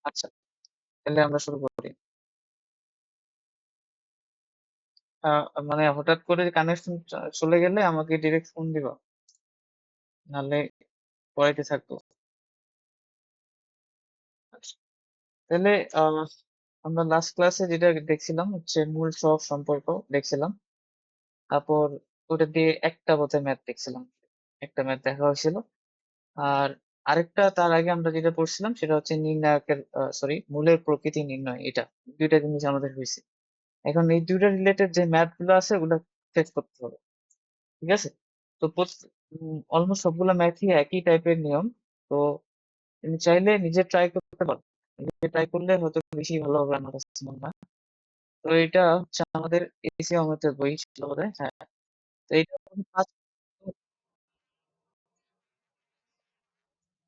আচ্ছা, তাহলে আমরা শুরু করি। মানে হঠাৎ করে কানেকশন চলে গেলে আমাকে ডিরেক্ট ফোন দিবা, নাহলে পড়াইতে থাকবো। আচ্ছা, তাহলে আমরা লাস্ট ক্লাসে যেটা দেখছিলাম হচ্ছে মূল সহগ সম্পর্ক দেখছিলাম। তারপর ওটা দিয়ে একটা বোধহয় ম্যাথ দেখছিলাম, একটা ম্যাথ দেখা হয়েছিল। আর আরেকটা তার আগে আমরা যেটা পড়ছিলাম সেটা হচ্ছে নির্ণায়কের সরি মূলের প্রকৃতি নির্ণয়। এটা দুইটা জিনিস আমাদের হয়েছে। এখন এই দুইটা রিলেটেড যে ম্যাথ গুলো আছে ওগুলো শেষ করতে হবে, ঠিক আছে? তো অলমোস্ট সবগুলো ম্যাথই একই টাইপের নিয়ম। তো তুমি চাইলে নিজে ট্রাই করতে পারো, নিজে ট্রাই করলে হয়তো বেশি ভালো হবে আমার কাছে মনে হয়। তো এটা হচ্ছে আমাদের এসি অমিতের বই ছিল বোধহয়, হ্যাঁ। তো এইটা আমাদের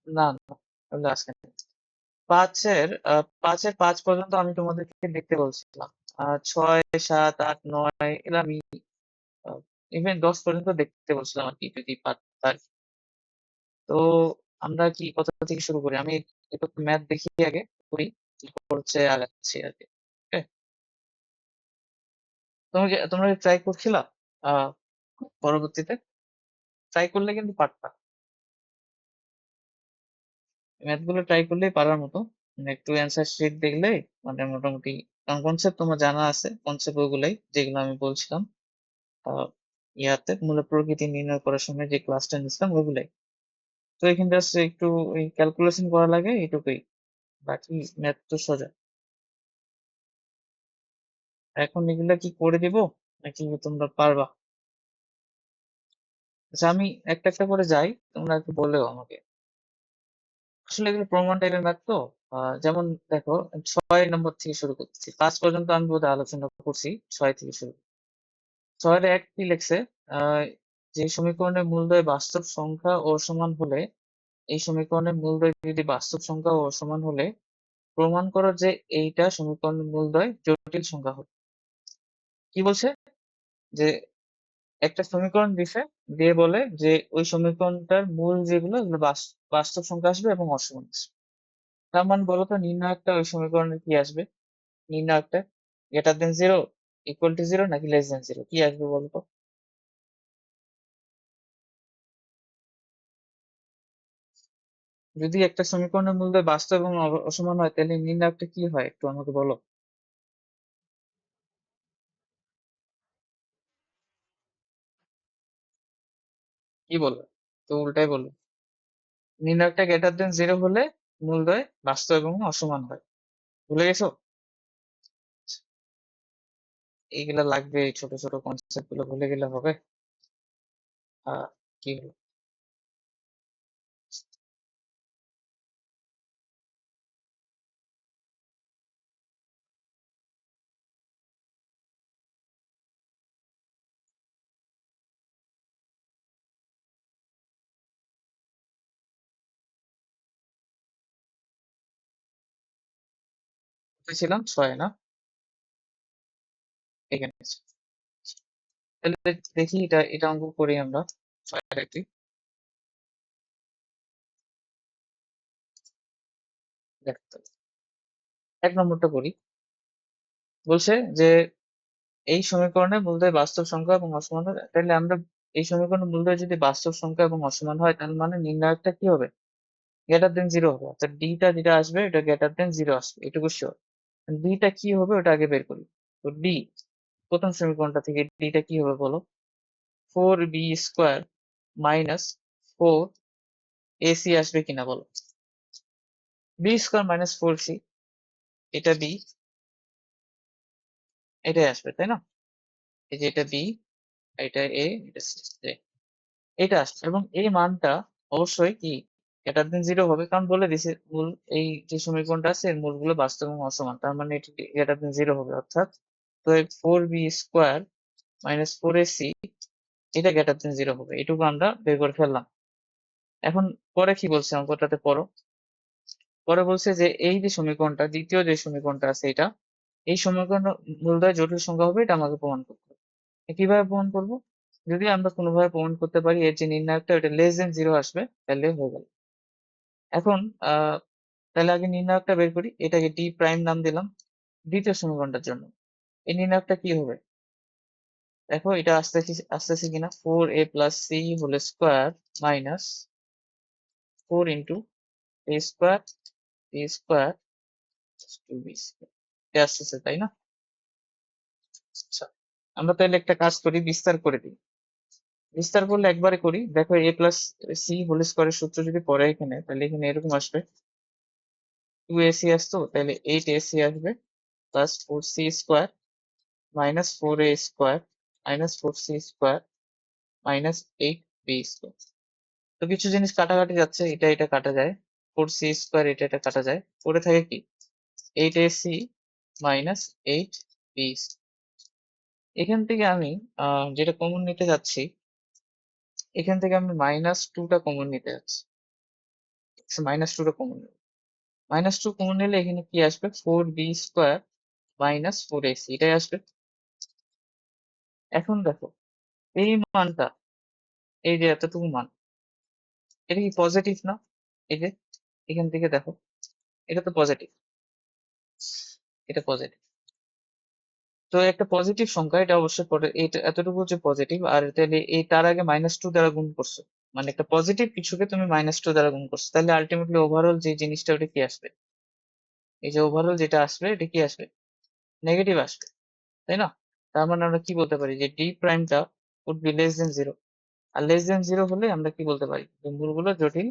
না না, ওগুলো আজকে না। পাঁচের 5 পর্যন্ত আমি তোমাদেরকে দেখতে বলছিলাম। 6, 7, 8, 9 এগুলো আমি ইভেন 10 পর্যন্ত দেখতে বলছিলাম আর কি, যদি পার। তো আমরা কি কোথা থেকে শুরু করি? আমি একটু ম্যাথ দেখি আগে, করি, তারপর হচ্ছে আগাচ্ছি আর কি। Okay? তোমরা ট্রাই করছিলা আহ পরবর্তীতে? ট্রাই করলে কিন্তু পারতা, ম্যাথ গুলো ট্রাই করলেই পারার মতো। মানে একটু অ্যান্সার শিট দেখলেই মানে মোটামুটি, কারণ কনসেপ্ট তোমার জানা আছে, কনসেপ্ট ওগুলাই যেগুলো আমি বলছিলাম আহ ইয়াতে মূল প্রকৃতি নির্ণয় করার সময় যে ক্লাসটা নিছিলাম ওগুলাই। তো এখানে জাস্ট একটু ওই ক্যালকুলেশন করা লাগে এটুকুই, বাকি ম্যাথ তো সোজা। এখন এগুলা কি করে দিব নাকি তোমরা পারবা? আচ্ছা, আমি একটা একটা করে যাই, তোমরা একটু বলেও আমাকে। আসলে এগুলো প্রমাণ টাইপের ম্যাথ তো। যেমন দেখো, 6 নম্বর থেকে শুরু করতেছি, 5 পর্যন্ত আমি বোধহয় আলোচনা করছি, 6 থেকে শুরু। 6-এর এক কি লেখছে? আহ যে সমীকরণের মূলদ্বয় বাস্তব সংখ্যা ও সমান হলে, এই সমীকরণের মূলদ্বয় যদি বাস্তব সংখ্যা ও সমান হলে প্রমাণ করো যে এইটা সমীকরণের মূলদ্বয় জটিল সংখ্যা হবে। কি বলছে? যে একটা সমীকরণ দিছে, দিয়ে বলে যে ওই সমীকরণটার মূল যেগুলো এগুলো বাস্তব সংখ্যা আসবে এবং অসীম আসবে। তার মানে বলতো নির্ণায়কটা ওই সমীকরণের কি আসবে? নির্ণায়কটা greater than zero, equal to zero, নাকি লেস দেন জিরো, কি আসবে বলতো? যদি একটা সমীকরণের মূল্য বাস্তব এবং অসমান হয় তাহলে নির্ণায়কটা কি হয় একটু আমাকে বলো। কি বলবে? তো উল্টাই বলবে, নির্ণায়কটা গ্রেটার দেন জিরো হলে মূলদ্বয় বাস্তব এবং অসমান হয়। ভুলে গেছো? এইগুলা লাগবে, এই ছোট ছোট কনসেপ্ট গুলো ভুলে গেলে হবে? আহ কি হলো? ছিলাম 6 না? এখানে আছে। তাহলে দেখি, এটা অঙ্ক করি আমরা। 6 একটি দেখতে হবে। 1 নম্বরটা করি। বলছে যে এই সমীকরণের মূলদ্বয় বাস্তব সংখ্যা এবং অসমান হয়, তাহলে আমরা এই সমীকরণের মূলদ্বয় যদি বাস্তব সংখ্যা এবং অসমান হয় তার মানে নির্ণায়কটা কি হবে? গ্রেটার দেন জিরো হবে, অর্থাৎ ডিটা যেটা আসবে এটা গ্রেটার দেন জিরো আসবে, এটুকু শিওর। ডিটা কি হবে ওটা আগে বের করি। তো ডি, প্রথম সমীকরণটা থেকে ডিটা কি হবে বলো? 4b² মাইনাস 4ac আসবে কিনা বলো? b² - 4c, এটা বি, এটাই আসবে তাই না? এই যে এটা বি, এটা এ, এটা সি, এটা আসছে। এবং এই মানটা অবশ্যই কি গ্রেটার দেন জিরো হবে, কারণ বলে দিছে মূল, এই যে সমীকরণটা আছে এর মূলগুলো বাস্তব এবং অসমান, তার মানে এটি গ্রেটার দেন জিরো হবে। অর্থাৎ তো 4b² - 4ac এটা গ্রেটার দেন জিরো হবে, এটুকু আমরা বের করে ফেললাম। এখন পরে কি বলছে অঙ্কটাতে পড়ো। পরে বলছে যে এই যে সমীকরণটা, দ্বিতীয় যে সমীকরণটা আছে এটা, এই সমীকরণ মূলদয় জটিল সংখ্যা হবে, এটা আমাকে প্রমাণ করতে হবে। কিভাবে প্রমাণ করব? যদি আমরা কোনোভাবে প্রমাণ করতে পারি এর যে নির্ণায়কটা ওটা লেস দেন জিরো আসবে তাহলে হয়ে গেল। এখন তাহলে আগে নির্ণায়কটা বের করি, এটাকে ডি প্রাইম নাম দিলাম দ্বিতীয় সমীকরণটার জন্য। এই নির্ণায়কটা কি হবে দেখো, এটা আসতেছে কিনা, 4a+c whole square minus 4 × a² b square 2b square, এটা আসতেছে তাই না? আচ্ছা, আমরা তাহলে একটা কাজ করি, বিস্তার করে দিই। বিস্তার করলে একবারে করি, দেখো a+c হোল স্কোয়ারের সূত্র যদি পড়ে এখানে, তাহলে এখানে এরকম আসবে, 2ac আসতো, তাহলে 8ac আসবে, plus 4c square minus 4a square minus 4c square minus 8b square. তো কিছু জিনিস কাটাকাটি যাচ্ছে, এটা এটা কাটা যায়, 4c স্কোয়ার এটা এটা কাটা যায়, পড়ে থাকে কি 8ac মাইনাস 8b। এখান থেকে আমি যেটা কমন নিতে যাচ্ছি, এখান থেকে আমি -2টা কমন নিতে যাচ্ছি, -2টা কমন নেব। -2 কমন নিলে এখানে কি আসবে, 4b স্কোয়ার মাইনাস 4ac এটাই আসবে। এখন দেখো এই মানটা, এই যে এতটুকু মান, এটা কি পজিটিভ না? এই যে এখান থেকে দেখো, এটা তো পজিটিভ, এটা পজিটিভ। তো একটা পজিটিভ সংখ্যা, এটা অবশ্যই এটা এতটুকু যে পজিটিভ, আর তাহলে এই তার আগে -2 দ্বারা গুণ করছো, মানে একটা পজিটিভ কিছুকে তুমি -2 দ্বারা গুণ করছো, তাহলে আলটিমেটলি ওভারঅল যে জিনিসটা ওটা কি আসবে, এই যে ওভারঅল যেটা আসবে এটা কি আসবে, নেগেটিভ আসবে, তাই না? তার মানে আমরা কি বলতে পারি যে ডি প্রাইমটা would be less than zero. আর লেস দেন জিরো হলে আমরা কি বলতে পারি, যে মূলগুলো জটিল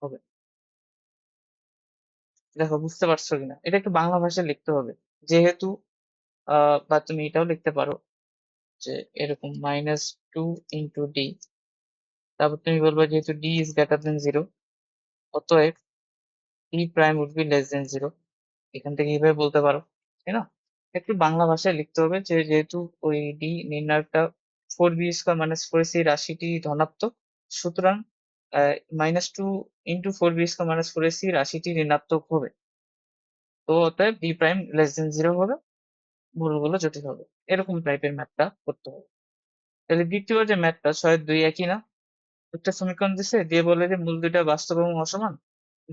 হবে। দেখো বুঝতে পারছো কিনা, এটা একটু বাংলা ভাষায় লিখতে হবে, যেহেতু বা তুমি এটাও লিখতে পারো যে এরকম -2 × d, তারপর তুমি বলবে যেহেতু d is greater than zero, অতএব d prime would be less than zero. এখান থেকে এইভাবে বলতে পারো, তাই না? একটু বাংলা ভাষায় লিখতে হবে, যে যেহেতু ওই d নির্ণায়কটা 4b² - 4ac রাশিটি ধনাত্মক, সুতরাং -2 × 4b² - 4ac রাশিটি ঋণাত্মক হবে। তো অতএব d prime less than zero হবে, ভুলগুলো জটিল হবে। এরকম টাইপের ম্যাথটা করতে হবে। তাহলে দ্বিতীয় যে ম্যাথটা 6-2 একই না? একটা সমীকরণ দিছে, দিয়ে বলে যে মূল দুইটা বাস্তব এবং অসমান।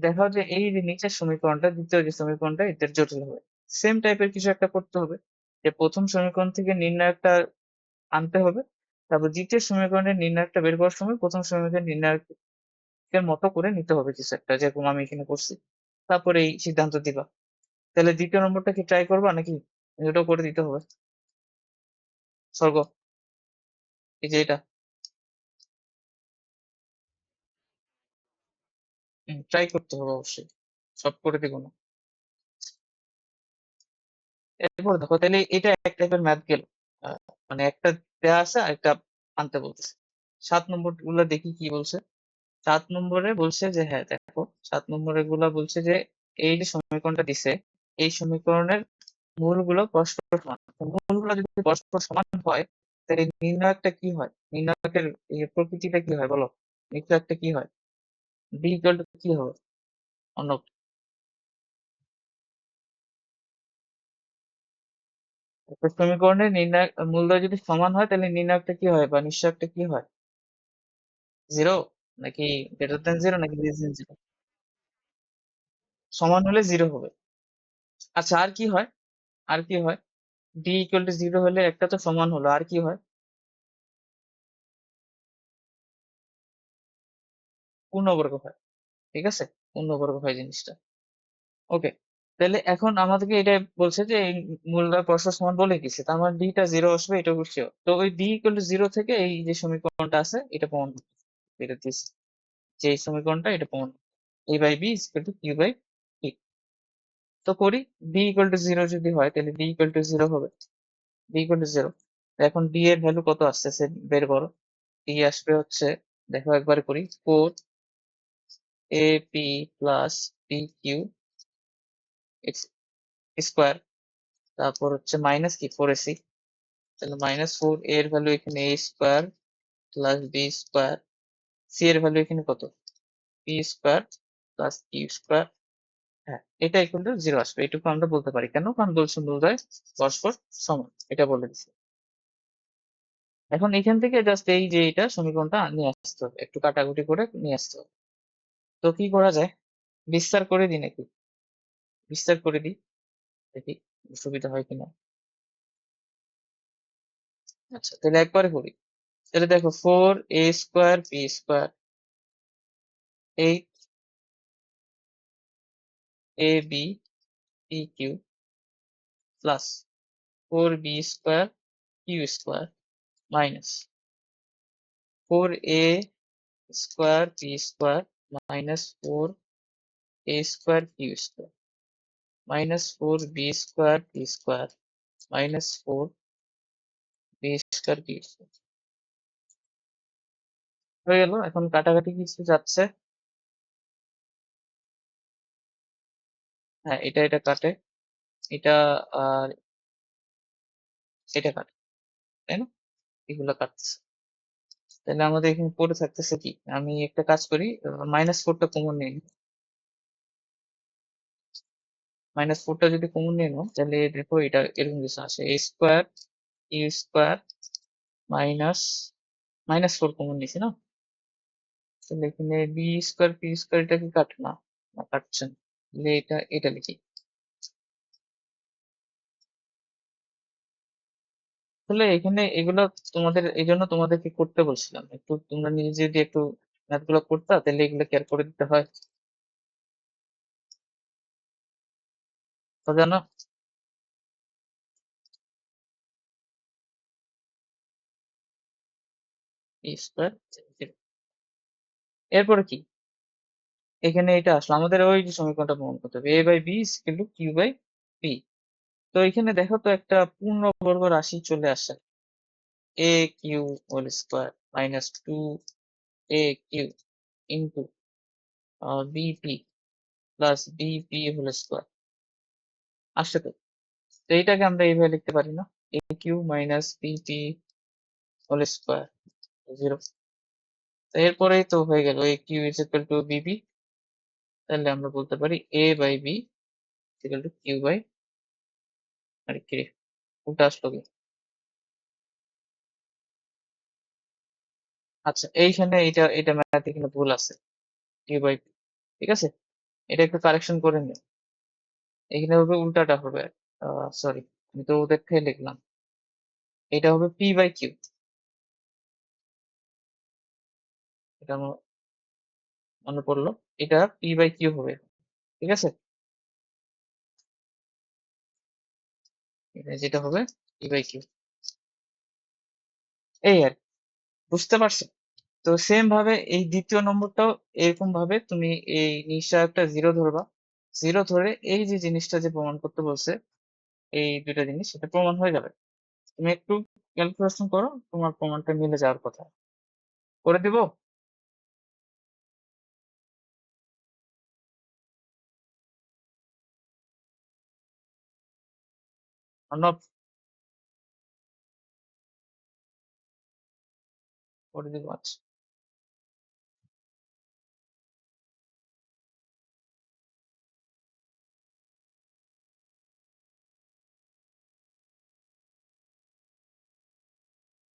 দেখাও যে এই যে নিচের সমীকরণটা, দ্বিতীয় যে সমীকরণটা, এদের জটিল হবে। সেম টাইপের কিছু একটা করতে হবে, যে প্রথম সমীকরণ থেকে নির্ণায়কটা আনতে হবে, তারপর দ্বিতীয় সমীকরণের নির্ণায়কটা বের করার সময় প্রথম সমীকরণের নির্ণায়কের মতো করে নিতে হবে কিছু একটা, যেরকম আমি এখানে করছি, তারপরে এই সিদ্ধান্ত দিবা। তাহলে দ্বিতীয় নম্বরটা কি ট্রাই করবা নাকি? এটাও করে দিতে হবে, স্বর্গ, এই যে এটা ট্রাই করতে হবে অবশ্যই, সব করে দিব না। এরপর দেখো, তাহলে এটা এক টাইপের ম্যাথ গেল, মানে একটা দেয়া আছে আর একটা আনতে বলতেছে। 7 নম্বর গুলা দেখি কি বলছে। 7 নম্বরে বলছে যে, হ্যাঁ দেখো, 7 নম্বরে গুলা বলছে যে এই যে সমীকরণটা দিছে, এই সমীকরণের মূলগুলো পরস্পর সমান। তো মূলগুলো যদি পরস্পর সমান হয়, তাহলে নির্ণায়কটা কি হয়, নির্ণায়কের এই প্রকৃতিটা কি হয় বলো, নির্ণায়কটা কি হয়, ডি ইকুয়াল টু কি হবে, অন্য একটা সমীকরণের নির্ণায়ক মূলদ্বয় যদি সমান হয়, তাহলে নির্ণায়কটা কি হয় বা নিশ্চয়কটা কি হয়, জিরো নাকি গ্রেটার দেন জিরো নাকি লেস দেন জিরো? সমান হলে জিরো হবে। আচ্ছা, আর কি হয়, আর কি হয়, ডি ইকুয়াল টু জিরো হলে একটা তো সমান হলো, আর কি হয়, পূর্ণবর্গ হয়, ঠিক আছে, পূর্ণবর্গ হয় জিনিসটা। ওকে, তাহলে এখন আমাদেরকে এটা বলছে যে এই মূলদ্বয় পরস্পর সমান বলে দিছে, তার মানে ডিটা জিরো আসবে, এটা বুঝছো? তো ওই ডি ইকুয়াল টু জিরো থেকে এই যে সমীকরণটা আছে এটা প্রমাণ করতে হবে। এটা দিস, যে এই সমীকরণটা এটা প্রমাণ, a by B is equal to Q by P. তো করি, ডি ইকুয়াল টু জিরো যদি হয়, তাহলে ডি ইকুয়াল টু জিরো হবে, ডি ইকুয়াল টু জিরো। এখন ডি এর ভ্যালু কত আসতেছে বের করো। ডি আসবে হচ্ছে, দেখো একবার করি, 4 a p plus p q x square, তারপর হচ্ছে মাইনাস কি 4ac, তাহলে -4 এর ভ্যালু এখানে a square plus B square, C এর ভ্যালু এখানে কত, P square plus Q square. হ্যাঁ, এটা ইকুয়াল টু জিরো আসবে, এটুকু আমরা বলতে পারি, কেন, কারণ বলছে মূলদ্বয় পরস্পর সমান, এটা বলে দিচ্ছে। এখন এখান থেকে জাস্ট এই যে এটা সমীকরণটা নিয়ে আসতে হবে, একটু কাটাকুটি করে নিয়ে আসতে হবে। তো কি করা যায়, বিস্তার করে দিই নাকি? বিস্তার করে দিই, দেখি সুবিধা হয় কিনা। আচ্ছা, তাহলে একবারে করি। তাহলে দেখো, 4a² b² 8ab plus 4b² minus 4a² minus 4a² minus 4b² minus 4b² হয়ে গেল। এখন কাটাকাটি কিছু যাচ্ছে। হ্যাঁ, এটা কাটে, এটা আর এটা কাটে, তাই না? এগুলো কাটছে। তাহলে আমাদের এখানে পড়ে থাকতেছে কি? আমি একটা কাজ করি, -4টা কমন নিয়ে নিই। -4টা যদি কমন নিয়ে নাও, তাহলে দেখো এটা এরকম কিছু আসে, a² মাইনাস -4 কমন নিছি না? তাহলে এখানে b²p² এটা কি কাটে না? না, কাটছে না। তাহলে এটা লিখি। আসলে এখানে এগুলো তোমাদের এই জন্য তোমাদেরকে করতে বলছিলাম, একটু তোমরা নিজে যদি একটু ম্যাথ গুলো করতা, তাহলে এগুলো কেয়ার করে দিতে হয়। তো জানো, p²। এরপরে কি? এখানে এটা আসলো, আমাদের ওই যে সমীকরণটা প্রমাণ করতে হবে, a/b = q/p। তো এখানে দেখো তো, একটা পূর্ণবর্গ রাশি চলে আসছে, a³ minus 2a³ into bp plus bp² আসছে তো। তো এইটাকে আমরা এইভাবে লিখতে পারি না, a³ মাইনাস bp² 0। এরপরেই তো হয়ে গেল, a³ = bp। তাহলে আমরা বলতে পারি a/b = q/, আরে কি রে, উল্টা আসলো কি? আচ্ছা, এইখানে এটা ম্যাথ এখানে ভুল আছে, q/p। ঠিক আছে, এটা একটু কারেকশন করে নিও। এখানে হবে উল্টাটা হবে, সরি, আমি তো ওদের থেকে লিখলাম, এটা হবে p/q। এটা আমার মনে পড়লো, এটা p/q হবে। ঠিক আছে, এটা যেটা হবে p/q, এই আর কি। বুঝতে পারছো? তো সেম ভাবে এই দ্বিতীয় নম্বরটাও এরকম ভাবে তুমি এই নিশ্চয়কটা জিরো ধরবা। জিরো ধরে এই যে জিনিসটা যে প্রমাণ করতে বলছে, এই দুইটা জিনিস, এটা প্রমাণ হয়ে যাবে। তুমি একটু ক্যালকুলেশন করো, তোমার প্রমাণটা মিলে যাওয়ার কথা। করে দিব? অর্ণব, করে দিব, আচ্ছা।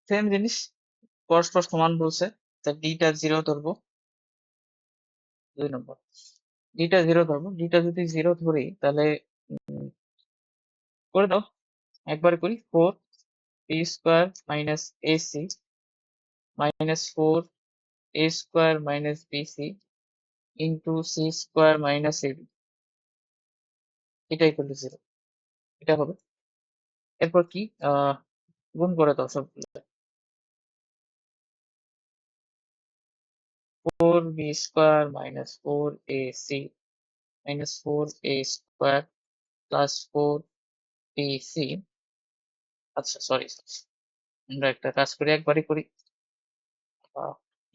সেম জিনিস, পরস্পর সমান বলছে, তা ডিটা জিরো ধরবো। 2 নম্বর, ডিটা জিরো ধরবো। ডিটা যদি জিরো ধরি, তাহলে করে দাও, একবার করি। 4a² minus ac minus 4a² minus bc into c² minus ab, এটা ইকুয়াল টু জিরো। এটা হবে। এরপর কি, গুণ করে দাও সবগুলো। 4b² minus 4ac minus 4a² plus 4bc। আচ্ছা, সরি, আমরা একটা কাজ করি, একবারই করি।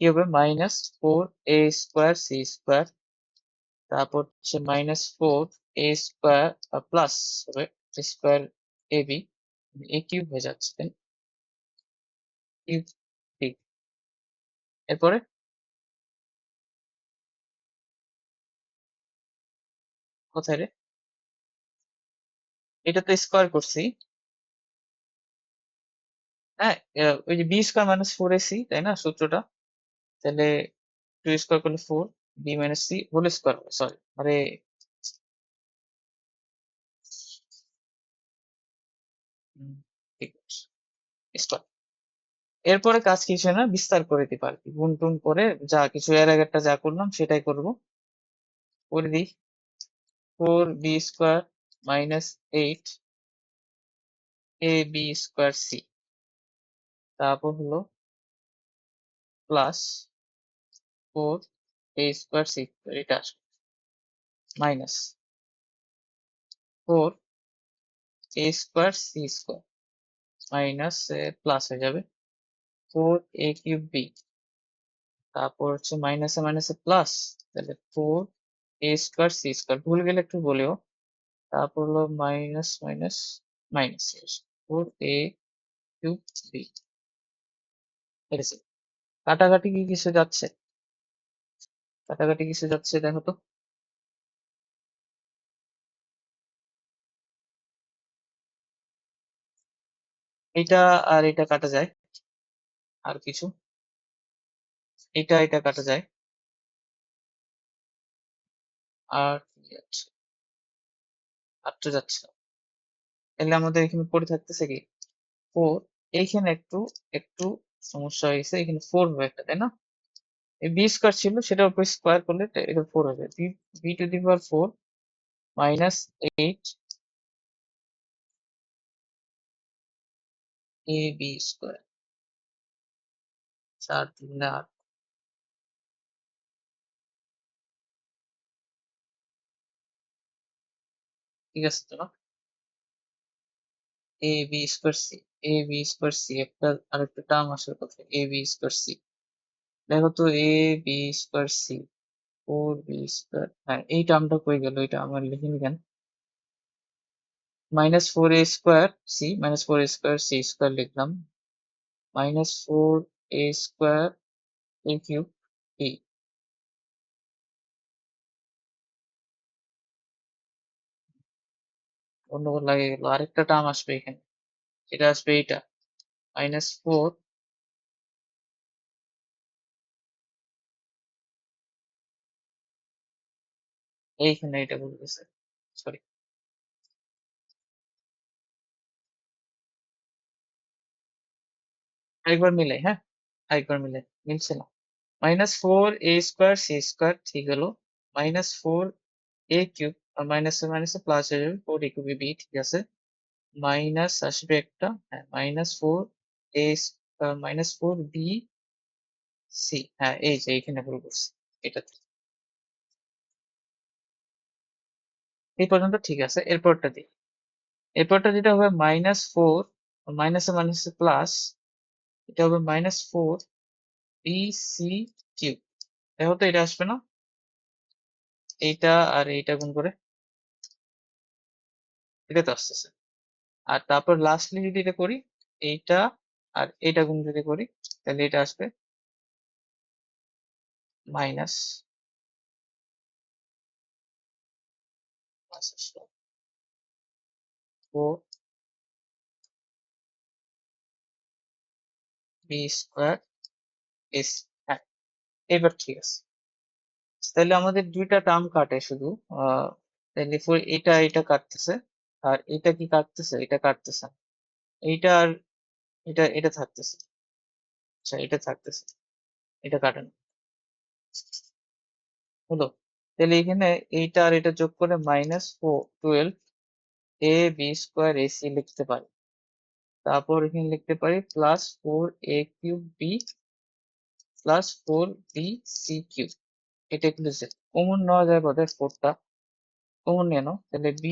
কি হবে, -4a²c², তারপর হচ্ছে -4a² প্লাস হবে স্কোয়ার ab, এ কিউব হয়ে যাচ্ছে, তাই কিউব। ঠিক। এরপরে কোথায় রে? এটা তো স্কোয়ার করছি। হ্যাঁ, ওই যে b² - 4ac, তাই না সূত্রটা? তাহলে 2 স্কোয়ার করলে 4, B minus C whole square হবে, সরি, আরে ঠিক আছে, স্কোয়ার। এরপরে কাজ কিছু না, বিস্তার করে দিতে পারি, গুণ টুন করে যা কিছু এর আগেরটা যা করলাম সেটাই করব। করে দিই, 4b² মাইনাস 8ab² c, তারপর হলো প্লাস 4a² c, এটা আসবে minus 4a² c² minus plus হয়ে যাবে 4a³ b, তারপর হচ্ছে মাইনাসে মাইনাসে প্লাস, তাহলে 4a² c², ভুল গেলে একটু বলেও। তারপর হলো minus minus minus 4a³ b, ঠিক আছে। কাটাকাটি কি কিছু যাচ্ছে? কাটাকাটি কিছু যাচ্ছে দেখো তো। এটা আর এটা কাটা যায়, আর কিছু, এটা কাটা যায়, আর কি যাচ্ছে? আর তো যাচ্ছে না। তাহলে আমাদের এখানে পড়ে থাকতেছে কি 4, এইখানে একটু একটু সমস্যা হয়েছে, এখানে 4 হবে একটা, তাই না? এই b² ছিল, সেটার উপর স্কোয়ার করলে এটা 4 হবে, b⁴ মাইনাস 8ab², 4×3 = 8, ঠিক আছে তো না? ab²c, ab²c, একটা আরেকটা টার্ম আসার কথা, ab²c, দেখো তো, ab²c, 4b², হ্যাঁ এই টার্মটা কই গেল, এটা আমার লিখিনি কেন? -4a²c লিখলাম, -4a²a³ e, গন্ডগোল লাগে গেল, আরেকটা টার্ম আসবে এখানে, এটা আসবে এইটা -4, এইখানে এটা বলতেছে, সরি, আরেকবার মিলাই, হ্যাঁ আরেকবার মিলাই, মিলছে না। -4a²c², ঠিক হলো, -4a³ আর মাইনাসে মাইনাসে প্লাস হয়ে যাবে, 4a³ b, ঠিক আছে, মাইনাস আসবে একটা, হ্যাঁ -4b c, হ্যাঁ এই যে এইখানে ভুল করছি, এটাতে, এই পর্যন্ত ঠিক আছে। এরপরটা দিই, এরপরটা যেটা হবে -4, মাইনাসে মাইনাসে প্লাস, এটা হবে -4bc³, দেখো তো এটা আসবে না? এইটা আর এইটা গুণ করে এটা তো আসতেছে, আর তারপর লাস্টলি যদি এটা করি, এইটা আর এইটা গুণ যদি করি, তাহলে এটা আসবে মাইনাস, ফোর b² এস, হ্যাঁ এবার ঠিক আছে। তাহলে আমাদের দুইটা টার্ম কাটে শুধু, তাহলে এটা কাটতেছে, আর এটা কি কাটতেছে? এটা কাটতেছে না। এইটা আর এটা থাকতেছে, আচ্ছা এটা থাকতেছে, এটা কাটে না, হলো। তাহলে এখানে এইটা আর এটা যোগ করে -12ab²ac লিখতে পারি, তারপর এখানে লিখতে পারি +4a³ b +4bc³, এটা কিন্তু কমন নেওয়া যায় বোধহয়, 4টা কমন নিয়ে নাও, তাহলে b⁴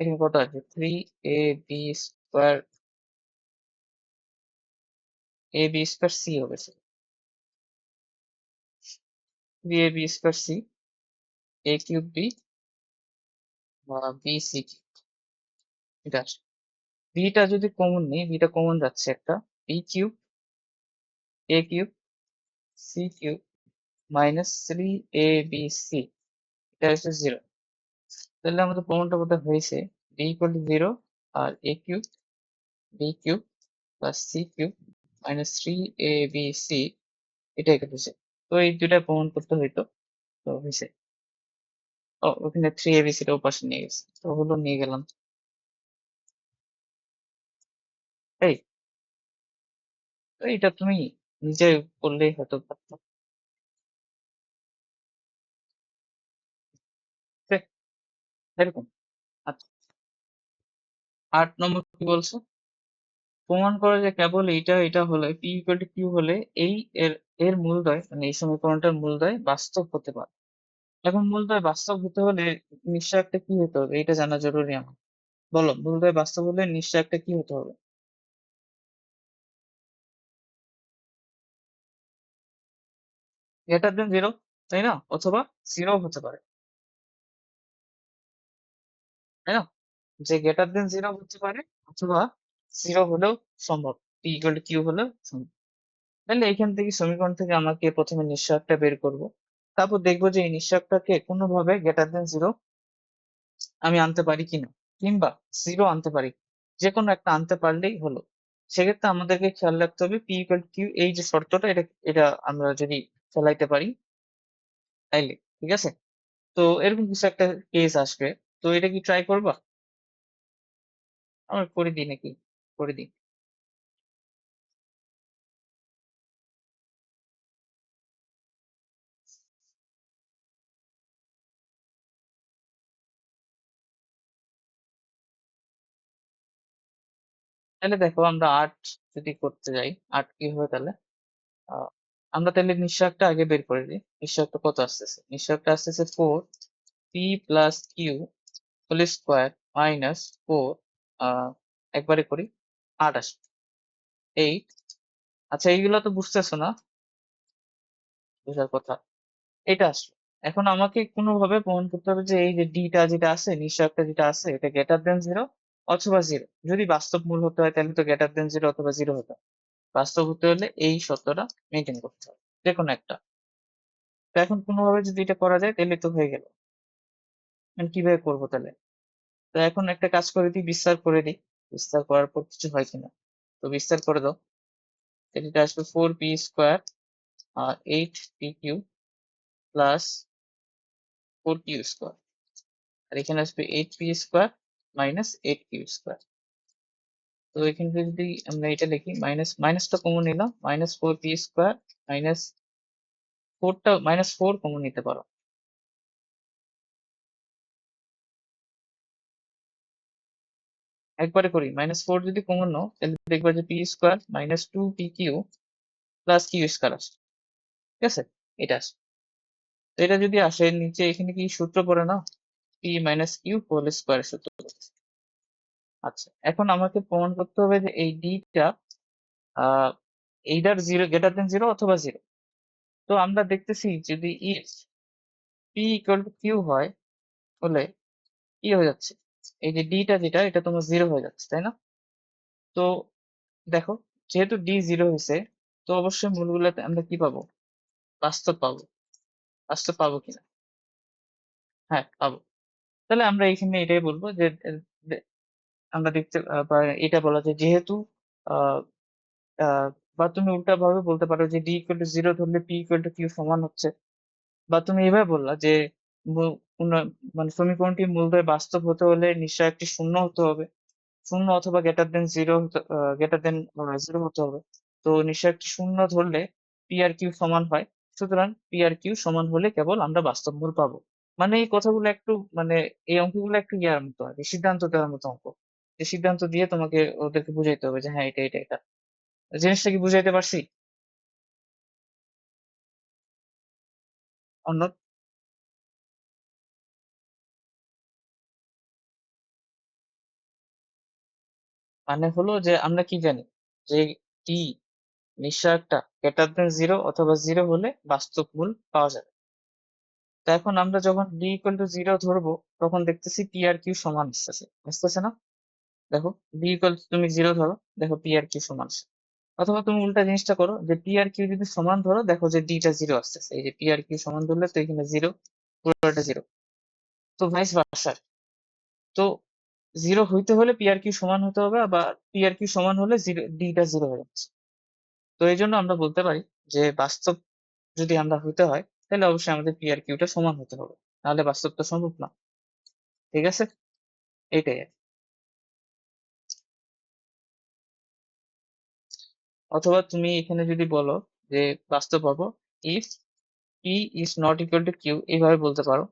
এখানে কত আছে, 3ab², ab²c হবে, 3ab²c, a³ b বা bc³, এটা আসে। বিটা যদি কমন নিই, বিটা কমন যাচ্ছে একটা, b³ a³ c³ -3abc, এটা হচ্ছে 0, তাহলে আমাদের প্রমাণটা বোধহয় হয়েছে, b = 0 আর a³ b³ + c³ -3abc, এটা এখানে 0। এই দুইটা প্রমাণ করতে হইতো, তো হয়েছে। ও ওখানে 3 ABC ও পাশে নিয়ে গেছে, তো হলো নিয়ে গেলাম। এই তো এটা তুমি নিজে করলেই হয়তো পারতো। ঠিক, এরকম। আচ্ছা, 8 নম্বর কি বলছো? প্রমাণ করে যে কেবল এটা হলে পি ইকুয়াল টু কিউ হলে এই এর এর মূলদ্বয় মানে এই সমীকরণটার মূলদ্বয় বাস্তব হতে পারে। এখন মূলদ্বয় বাস্তব হতে হলে নিশ্চয় একটা কি হতে হবে, এটা জানা জরুরি আমার। বলো, মূলদ্বয় বাস্তব হলে নিশ্চয় একটা কি হতে হবে? গ্রেটার দেন জিরো, তাই না? অথবা জিরো হতে পারে, তাই না? যে গ্রেটার দেন জিরো হতে পারে, অথবা জিরো হলেও সম্ভব, পি ইকুয়াল টু কিউ হলেও সম্ভব। তাহলে এখান থেকে সমীকরণ থেকে আমাকে প্রথমে নিঃশ্চয়কটা বের করব। তারপর দেখবো যে এই নিঃশ্চয়কটাকে কোনোভাবে গ্রেটার দেন জিরো আমি আনতে পারি কিনা, কিংবা জিরো আনতে পারি, যে কোনো একটা আনতে পারলেই হলো। সেক্ষেত্রে আমাদেরকে খেয়াল রাখতে হবে পি ইকুয়াল কিউ, এই যে শর্তটা, এটা এটা আমরা যদি ফেলাইতে পারি তাইলে ঠিক আছে। তো এরকম কিছু একটা কেস আসবে, তো এটা কি ট্রাই করবা? আমরা করে দিই নাকি? করে দিই। তাহলে দেখো, আমরা আট যদি করতে যাই, আট কি হবে তাহলে? আহ, আমরা তাহলে নিঃশ্চয়কটা আগে বের করে দিই। নিঃশ্চয়কটা কত আসতেছে? নিঃশ্চয়কটা আসতেছে 4p+q হোল স্কোয়ার মাইনাস 4, একবারে করি, 8 আসবে, 8। আচ্ছা, এইগুলো তো বুঝতেছো না? বোঝার কথা। এটা আসলো। এখন আমাকে কোনোভাবে প্রমাণ করতে হবে যে এই যে ডিটা যেটা আছে, নিঃশ্চয়কটা যেটা আছে, এটা গ্রেটার দেন জিরো অথবা জিরো। যদি বাস্তব মূল হতে হয় তাহলে তো গ্রেটার দেন জিরো অথবা জিরো হতে হয়। বাস্তব হতে হলে এই সত্যটা মেনটেন করতে হবে, যে কোনো একটা। তো এখন কোনোভাবে যদি এটা করা যায় তাহলে তো হয়ে গেল। এখন কিভাবে করবো তাহলে? তো এখন একটা কাজ করে দিই, বিস্তার করে দিই। বিস্তার করার পর কিছু হয় কিনা। তো বিস্তার করে দাও। তাহলে এটা আসবে 4p² 8pq প্লাস 4q²। আর এখানে আসবে 8p² মাইনাস 8q²। তো এখান থেকে যদি আমরা এটা লিখি, মাইনাস মাইনাসটা কমন নিলাম, -4p² মাইনাস 4টা, -4 কমন নিতে পারো। একবারে করি, -4 যদি কমন নাও তাহলে দেখবা যে p² -2pq প্লাস q² আসে। ঠিক আছে, এটা আসে। তো এটা যদি আসে নিচে, এখানে কি সূত্র পড়ে না, p-q হোল স্কোয়ার সূত্র পড়ে। আচ্ছা, এখন আমাকে প্রমাণ করতে হবে যে এই ডিটা আহ এইটার জিরো, গ্রেটার দেন জিরো অথবা জিরো। তো আমরা দেখতেছি যদি if P equal to Q হয়, হলে কি হয়ে যাচ্ছে, এই যে ডিটা যেটা, এটা তোমার জিরো হয়ে যাচ্ছে, তাই না? তো দেখো, যেহেতু ডি জিরো হয়েছে, তো অবশ্যই মূলগুলোতে আমরা কি পাবো? বাস্তব পাবো। বাস্তব পাবো কিনা? হ্যাঁ, পাবো। তাহলে আমরা এখানে এটাই বলবো যে আমরা দেখতে বা এটা বলা যায়, যেহেতু আহ, আহ, বা তুমি উল্টা ভাবে বলতে পারো যে ডি ইকুয়াল টু জিরো ধরলে পি ইকুয়াল টু কিউ সমান হচ্ছে। বা তুমি এভাবে বললা যে মানে সমীকরণটির মূলদ্বয় বাস্তব হতে হলে নিশ্চয় একটি শূন্য হতে হবে, শূন্য অথবা greater than zero, greater than zero হতে হবে। তো নিশ্চয় একটি শূন্য ধরলে পি আর কিউ সমান হয়। সুতরাং পি আর কিউ সমান হলে কেবল আমরা বাস্তব মূল পাবো। মানে এই কথাগুলো একটু, মানে এই অঙ্কগুলো একটু ইয়ার মতো আর কি, সিদ্ধান্ত দেওয়ার মতো অঙ্ক। যে সিদ্ধান্ত দিয়ে তোমাকে ওদেরকে বুঝাইতে হবে যে হ্যাঁ, এটা এটা এটা। জিনিসটা কি বুঝাইতে পারছি? অন্য, মানে হলো যে আমরা কি জানি যে টি নিশ্চয়তা গ্রেটার দেন জিরো অথবা জিরো হলে বাস্তব মূল পাওয়া যাবে। তো এখন আমরা যখন ডি ইকুয়াল টু জিরো ধরবো, তখন দেখতেছি পি আর কিউ সমান আসতেছে, আসতেছে না? দেখো, ডি ইকুয়াল তুমি জিরো ধরো, দেখো পি আর কিউ সমান আসছে। অথবা তুমি উল্টা জিনিসটা করো, যে পি আর কিউ যদি সমান ধরো, দেখো যে ডিটা জিরো আসতেছে। এই যে পি আর কিউ সমান ধরলে তো এখানে জিরো, পুরোটা জিরো। তো ভাইস ভার্সা। তো জিরো হইতে হলে পি আর কিউ সমান হতে হবে, বা পি আর কিউ সমান হলে জিরো, ডিটা জিরো হয়ে যাচ্ছে। তো এই জন্য আমরা বলতে পারি যে বাস্তব যদি আমরা হতে হয় তাহলে অবশ্যই আমাদের পি আর কিউটা সমান হতে হবে, নাহলে বাস্তবটা সম্ভব না। ঠিক আছে, এইটাই আর কি। অথবা তুমি এখানে যদি বলো যে বাস্তব পাবো if P is not equal to Q, এইভাবে বলতে পারো।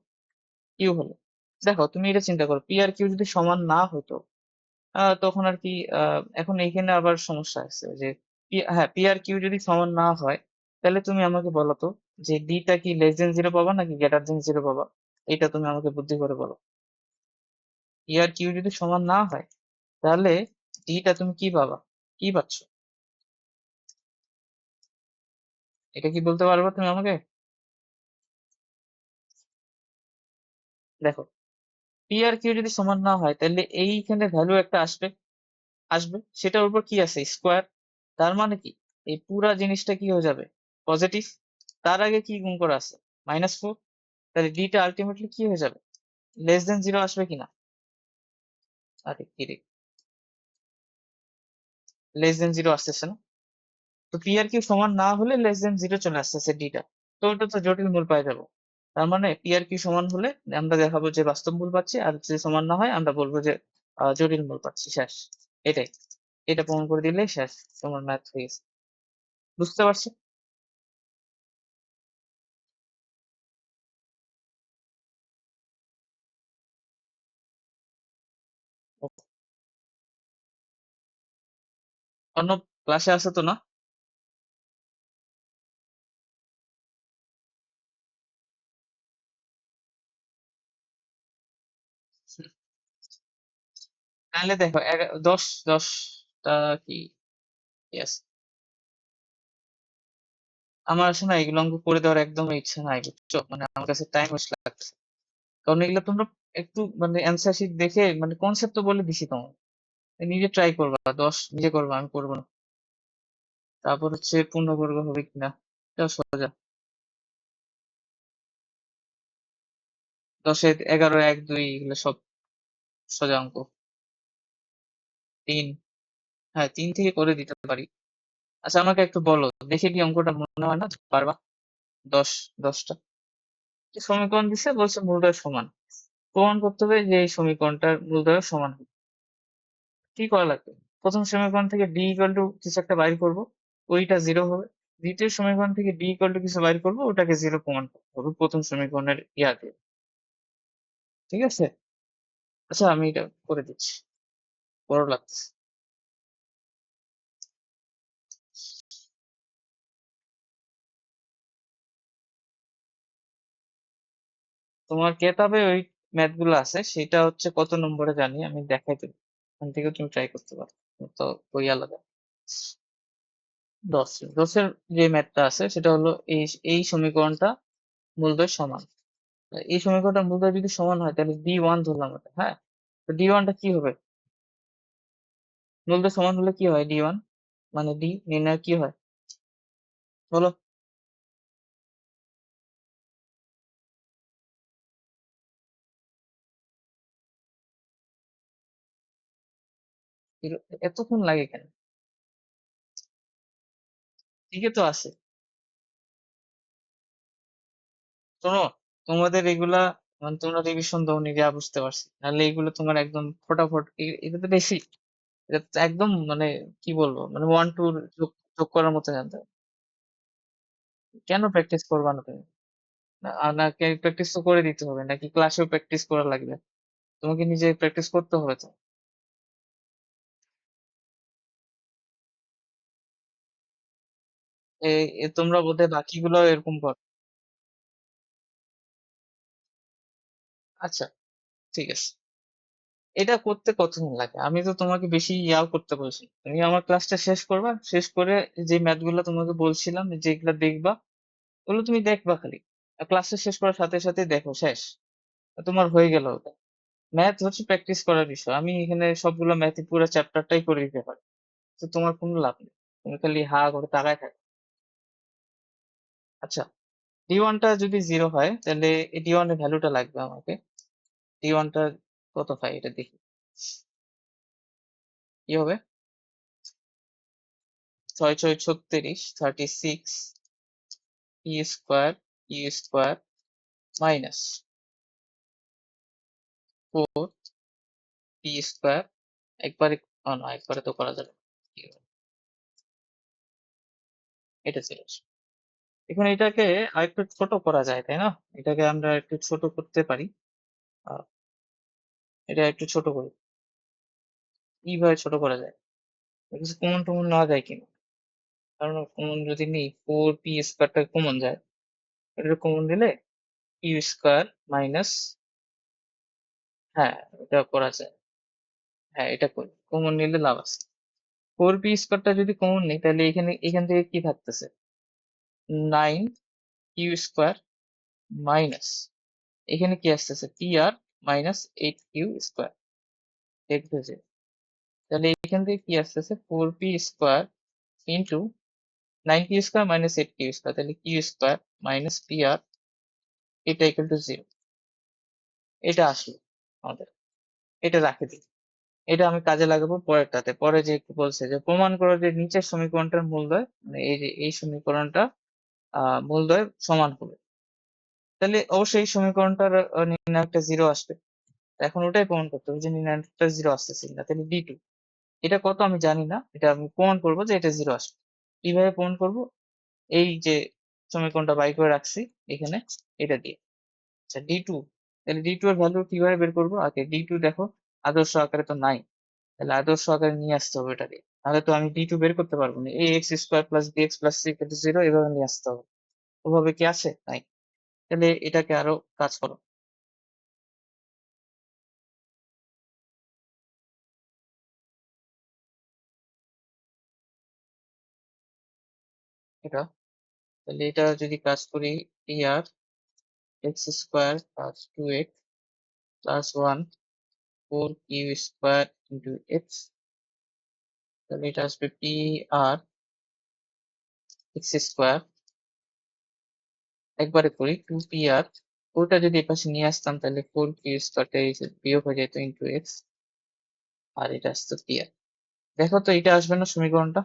কিউ হলো, দেখো তুমি এটা চিন্তা করো, পি আর কিউ যদি সমান না হতো তখন আর কি এখন এইখানে আবার সমস্যা আছে যে হ্যাঁ, পি আর কিউ যদি সমান না হয় তাহলে তুমি আমাকে বলো তো যে ডিটা কি লেস দেন জিরো পাবা নাকি গ্রেটার দেন জিরো পাবা? এটা তুমি আমাকে বুদ্ধি করে বলো। পি আর কিউ যদি সমান না হয় তাহলে ডিটা তুমি কি পাবা, কি পাচ্ছ? এটা কি বলতে পারবে তুমি আমাকে? দেখো, পি আর কিউ যদি সমান না হয় তাহলে এইখানে ভ্যালু একটা আসবে, আসবে সেটার উপর কি আছে, স্কোয়ার। তার মানে কি এই পুরা জিনিসটা কি হয়ে যাবে, পজিটিভ। তার আগে কি গুণ করা আছে, -4। তাহলে ডিটা আলটিমেটলি কি হয়ে যাবে, লেস দেন জিরো আসবে কিনা? আরে কি রে, লেস দেন জিরো আসতেছে না। তো পি আর কিউ সমান না হলে লেস দেন জিরো চলে আসতেছে ডিটা, তো ওটা তো জটিল মূল পাই যাবো। তার মানে পি আর কিউ সমান হলে আমরা দেখাবো যে বাস্তব মূল পাচ্ছি, আর যদি সমান না হয় আমরা বলবো যে জটিল মূল পাচ্ছি, শেষ। এটাই, এটা প্রমাণ করে দিলেই শেষ, তোমার ম্যাথ হয়ে গেছে। বুঝতে পারছো? অন্য ক্লাসে আছে তো না? তাহলে দেখো 10টা কি, ইয়েস। আমার আসলে না এগুলো অঙ্ক করে দেওয়ার একদম ইচ্ছা নাই, বুঝছো, মানে আমার কাছে টাইম ওয়েস্ট লাগছে। কারণ এগুলো তোমরা একটু মানে অ্যান্সার শিট দেখে মানে কনসেপ্ট তো বলে দিছি তোমার, নিজে ট্রাই করবা, 10 নিজে করবা, আমি করবো না। তারপর হচ্ছে পূর্ণবর্গ হবে কিনা, এটা সোজা। 10-এ 11, 1, 2 এগুলো সব সোজা অঙ্ক। 3, হ্যাঁ 3 থেকে করে দিতে পারি। আচ্ছা আমাকে একটু বলো, দেখে কি অঙ্কটা মনে হয় না পারবা? 10, 10টা সমীকরণ দিছে, বলছে মূলদয় সমান। প্রমাণ করতে হবে যে এই সমীকরণটার মূলদয় সমান। কি করা লাগবে, প্রথম সমীকরণ থেকে ডি ইকুয়াল টু কিছু একটা বাইর করব, ওইটা জিরো হবে। দ্বিতীয় সমীকরণ থেকে ডি ইকুয়াল টু কিছু বাইর করব, ওটাকে জিরো প্রমাণ করতে হবে প্রথম সমীকরণের ইয়াতে। ঠিক আছে, আচ্ছা আমি এটা করে দিচ্ছি, বড় লাগতেছে। তোমার কেতাবে ওই ম্যাথ গুলো আছে, সেটা হচ্ছে কত নম্বরে জানি, আমি দেখাই দেবো, ওখান থেকে তুমি ট্রাই করতে পারো। তো বই আলাদা। 10 যে ম্যাথটা আছে সেটা হলো এই এই সমীকরণটা মূলদয় সমান। এই সমীকরণটা মূলদয় যদি সমান হয় তাহলে ডি ওয়ান ধরলাম এটা, হ্যাঁ। তো ডি ওয়ানটা কি হবে, মূলদয় সমান হলে কি হয় ডি ওয়ান, মানে ডি নির্ণয় কি হয় বলো? এতক্ষণ লাগে কেন? ঠিকই তো আছে। শোনো, তোমাদের এগুলা মানে তোমরা রিভিশন দাওনি যা বুঝতে পারছি, নাহলে এগুলো তোমার একদম ফটাফট এটা তো বেশি, এটা তো একদম মানে কি বলবো, মানে 1 2 যোগ যোগ করার মতো জানতে হবে। কেন প্র্যাকটিস করবা না তুমি? নাকি প্র্যাকটিস তো করে দিতে হবে, নাকি ক্লাসেও প্র্যাকটিস করা লাগবে? তোমাকে নিজে প্র্যাকটিস করতে হবে তো। তোমরা বোধহয় বাকিগুলো এরকম করো। আচ্ছা, ঠিক আছে। এটা করতে কতক্ষণ লাগে, আমি তো তোমাকে বেশি ইয়াও করতে বলছি, তুমি আমার ক্লাসটা শেষ করবা, শেষ করে যে ম্যাথ গুলো তোমাকে বলছিলাম যেগুলা দেখবা, ওগুলো তুমি দেখবা খালি। ক্লাসটা শেষ করার সাথে সাথে দেখো, শেষ। তোমার হয়ে গেল ওটা। ম্যাথ হচ্ছে প্র্যাকটিস করার বিষয়, আমি এখানে সবগুলো ম্যাথই পুরো চ্যাপ্টারটাই করে দিতে পারি। তো তোমার কোনো লাভ নেই, তুমি খালি হা করে তাকায় থাকো। আচ্ছা, ডি ওয়ানটা যদি জিরো হয় তাহলে ডি ওয়ান এর ভ্যালুটা লাগবে আমাকে। ডি ওয়ানটা কত পাই এটা দেখি, কি হবে? 6 6 36, 36 P square U square minus 4 P square একবারে, না একবারে তো করা যাবে না। এটা ছিল। এখন এটাকে আরেকটু ছোট করা যায়, তাই না? এটাকে আমরা একটু ছোট করতে পারি। এটা একটু ছোট করি। কিভাবে ছোট করা যায়? কিছু কমন টমন নেওয়া যায় কিনা? কারণ কমন যদি নিই, 4p স্কোয়ারটা কমন যায়। এটা কমন দিলে ইউ স্কোয়ার মাইনাস, হ্যাঁ এটা করা যায়। হ্যাঁ এটা করি, কমন নিলে লাভ আছে। 4p স্কোয়ারটা যদি কমন নিই তাহলে এখান থেকে কি থাকতেছে? 9 কিউ স্কোয়ার মাইনাস, এখানে কি আসতেছে? P R minus 8 Q square. দেখতেছে, তাহলে এখান থেকে কি আসতেছে? 4p square into 9 Q square minus 8 Q square, তাহলে Q square minus P R, এটা ইকুয়াল টু 0। এটা আসলো আমাদের, এটা রাখে দিই। এটা আমি কাজে লাগাবো পরেরটাতে। পরে যে বলছে যে প্রমাণ করো যে নিচের সমীকরণটার মূলদ্বয়, মানে এই যে এই সমীকরণটা মূলদ্বয় সমান হবে, তাহলে অবশ্যই এই সমীকরণটার নির্ণায়কটা 0 আসবে। এখন ওটাই প্রমাণ করতে হবে যে নির্ণায়কটা 0 আসতেছে না, তাহলে ডি2 এটা কত আমি জানি না, এটা আমি প্রমাণ করবো যে এটা 0 আসবে। কিভাবে প্রমাণ করব? এই যে সমীকরণটা বাই করে রাখছি এখানে, এটা দিয়ে। আচ্ছা ডি2, তাহলে ডি2 এর ভ্যালু কিভাবে বের করবো? আগে ডি2 দেখো আদর্শ আকারে তো নাই, তাহলে আদর্শ আকারে নিয়ে আসতে হবে এটাকে, নাহলে তো আমি ডি2 বের করতে পারবো না। A X square plus B X plus C equal to 0 এভাবে নিয়ে আসতে হবে। ওভাবে কি আসে? নাই। তাহলে এটাকে আরো কাজ করো। এটা, তাহলে এটা যদি কাজ করি, P R X square plus 2x plus 1 4 Q square into X, তাহলে এটা আসবে পি আর এক্স স্কোয়ার, একবারে করি 2 পি আর, ওটা যদি এপাশে নিয়ে আসতাম তাহলে 4 কিউ স্কোয়ারটা বিয়োগ হয়ে যেত ইন্টু এক্স, আর এটা আসতো পি আর। দেখো তো এটা আসবে না সমীকরণটা?